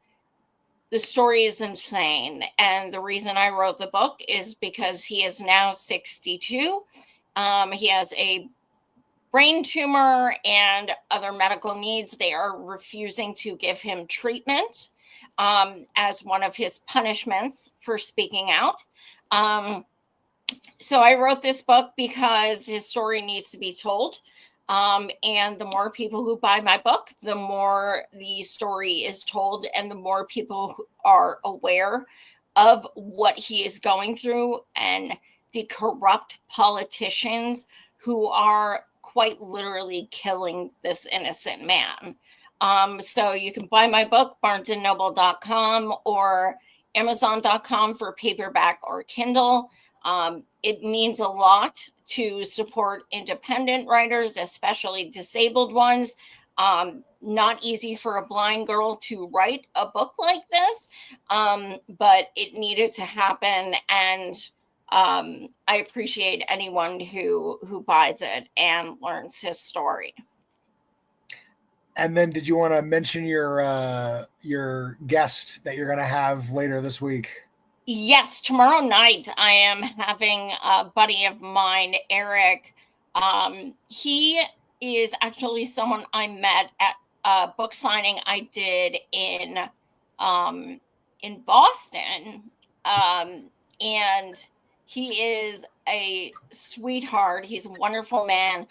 The story is insane. And the reason I wrote the book is because he is now 62. He has a brain tumor and other medical needs. They are refusing to give him treatment as one of his punishments for speaking out. So I wrote this book because his story needs to be told. And the more people who buy my book, the more the story is told and the more people who are aware of what he is going through and the corrupt politicians who are quite literally killing this innocent man. So you can buy my book, barnesandnoble.com or amazon.com for paperback or Kindle. It means a lot to support independent writers, especially disabled ones. Not easy for a blind girl to write a book like this, but it needed to happen. And I appreciate anyone who buys it and learns his story. And then did you want to mention your guest that you're going to have later this week? Yes, tomorrow night I am having a buddy of mine, Eric. He is actually someone I met at a book signing I did in Boston. And he is a sweetheart. He's a wonderful man.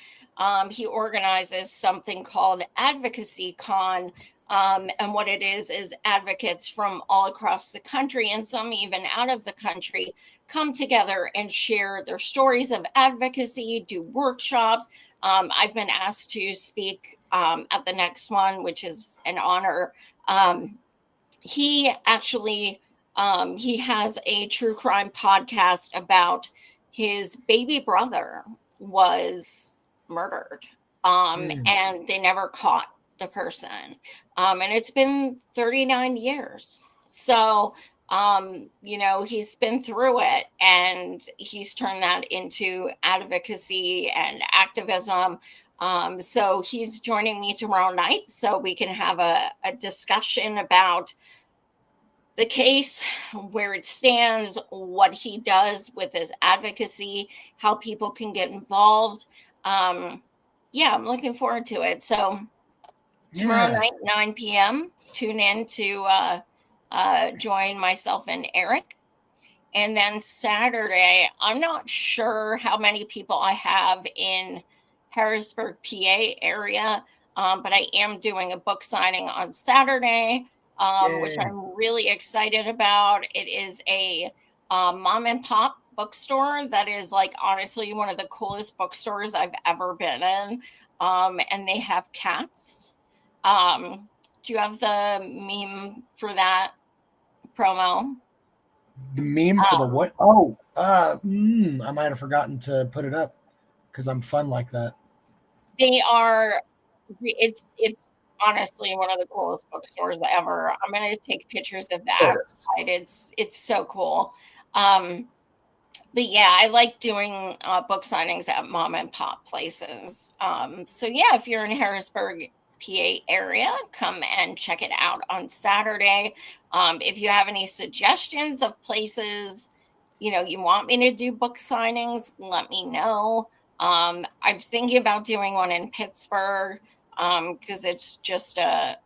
He organizes something called Advocacy Con. And what it is advocates from all across the country and some even out of the country come together and share their stories of advocacy, do workshops. I've been asked to speak at the next one, which is an honor. He actually, he has a true crime podcast about his baby brother was murdered and they never caught the person. And it's been 39 years. So, he's been through it, and he's turned that into advocacy and activism. So he's joining me tomorrow night so we can have a discussion about the case, where it stands, what he does with his advocacy, how people can get involved. I'm looking forward to it. So tomorrow night, 9 p.m., tune in to join myself and Eric. And then Saturday, I'm not sure how many people I have in Harrisburg, PA area, but I am doing a book signing on Saturday, which I'm really excited about. It is a mom and pop bookstore that is honestly one of the coolest bookstores I've ever been in. And they have cats. Do you have the meme for that promo? The meme for the what? Oh, I might have forgotten to put it up because I'm fun like that. They are. It's honestly one of the coolest bookstores ever. I'm gonna take pictures of that. It's so cool. But yeah, I like doing book signings at mom and pop places. So yeah, if you're in Harrisburg, PA area, come and check it out on Saturday. If you have any suggestions of places, you want me to do book signings, let me know. I'm thinking about doing one in Pittsburgh because it's just a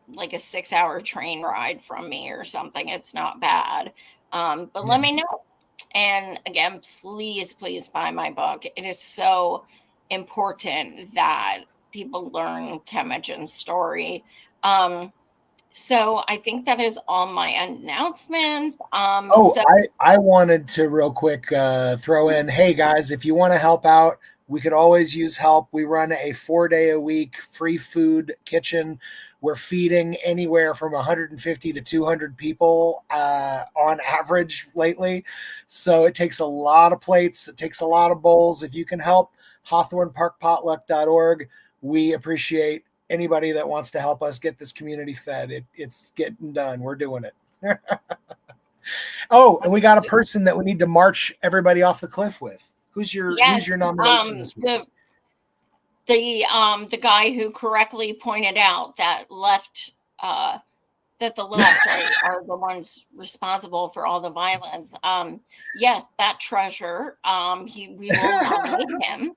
6-hour train ride from me or something. It's not bad. But let me know. And again, please buy my book. It is so important that people learn Temujin's story. So I think that is all my announcements. I wanted to real quick throw in, hey guys, if you want to help out, we could always use help. We run a 4-day-a-week free food kitchen. We're feeding anywhere from 150 to 200 people on average lately. So it takes a lot of plates. It takes a lot of bowls. If you can help, HawthorneParkPotluck.org. We appreciate anybody that wants to help us get this community fed. It's getting done. We're doing it. Oh, and we got a person that we need to march everybody off the cliff with. Who's your nomination this week? The guy who correctly pointed out that the left are the ones responsible for all the violence. Yes, that treasure. We will nominate him.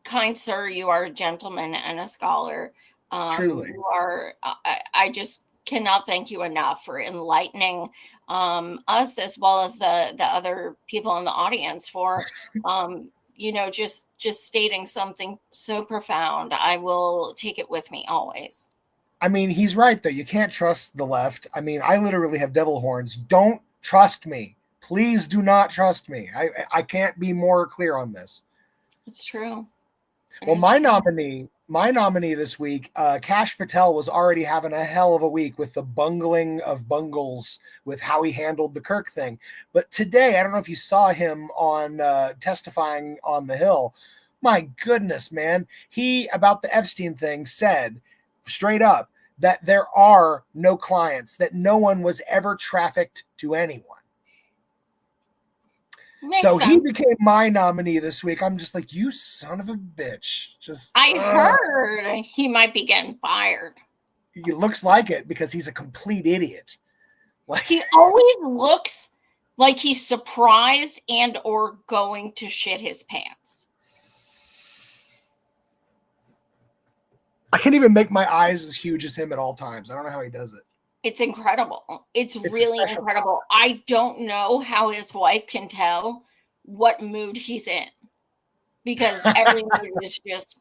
Kind sir, you are a gentleman and a scholar. Truly. You are. I just cannot thank you enough for enlightening us as well as the other people in the audience for just stating something so profound. I will take it with me always. I mean, he's right though. You can't trust the left. I mean, I literally have devil horns. Don't trust me. Please do not trust me. I can't be more clear on this. It's true. Well, my nominee this week, Kash Patel, was already having a hell of a week with the bungling of bungles with how he handled the Kirk thing. But today, I don't know if you saw him on testifying on the Hill. My goodness, man. He, about the Epstein thing, said straight up that there are no clients, that no one was ever trafficked to anyone. So he became my nominee this week. I'm just like, you son of a bitch. I heard he might be getting fired. He looks like it because he's a complete idiot. He always looks like he's surprised and or going to shit his pants. I can't even make my eyes as huge as him at all times. I don't know how he does it. It's incredible. It's really incredible. I don't know how his wife can tell what mood he's in because every mood is just.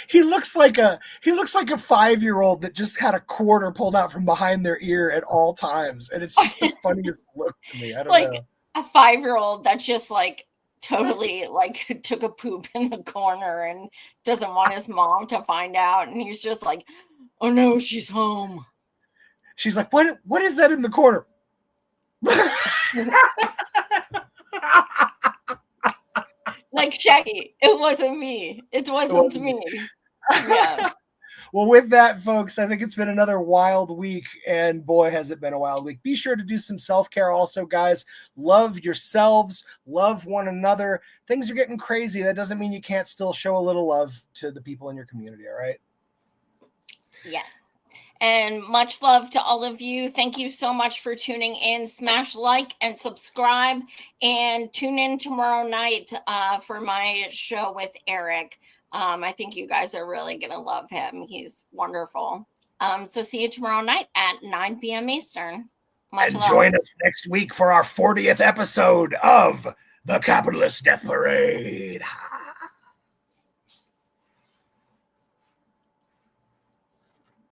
He looks like a 5-year-old that just had a quarter pulled out from behind their ear at all times, and it's just the funniest look to me. I don't know. A 5-year-old that's just totally took a poop in the corner and doesn't want his mom to find out, and he's just like, oh no, she's home. She's like, what is that in the corner? like Shaggy. It wasn't me. It wasn't me. Yeah. Well, with that, folks, I think it's been another wild week, and boy, has it been a wild week. Be sure to do some self-care also, guys. Love yourselves, love one another. Things are getting crazy. That doesn't mean you can't still show a little love to the people in your community, all right? Yes. And much love to all of you. Thank you so much for tuning in. Smash like and subscribe, and tune in tomorrow night for my show with Eric. I think you guys are really going to love him. He's wonderful. So see you tomorrow night at 9 p.m. Eastern. Much And love. join us next week for our 40th episode of The Capitalist Death Parade.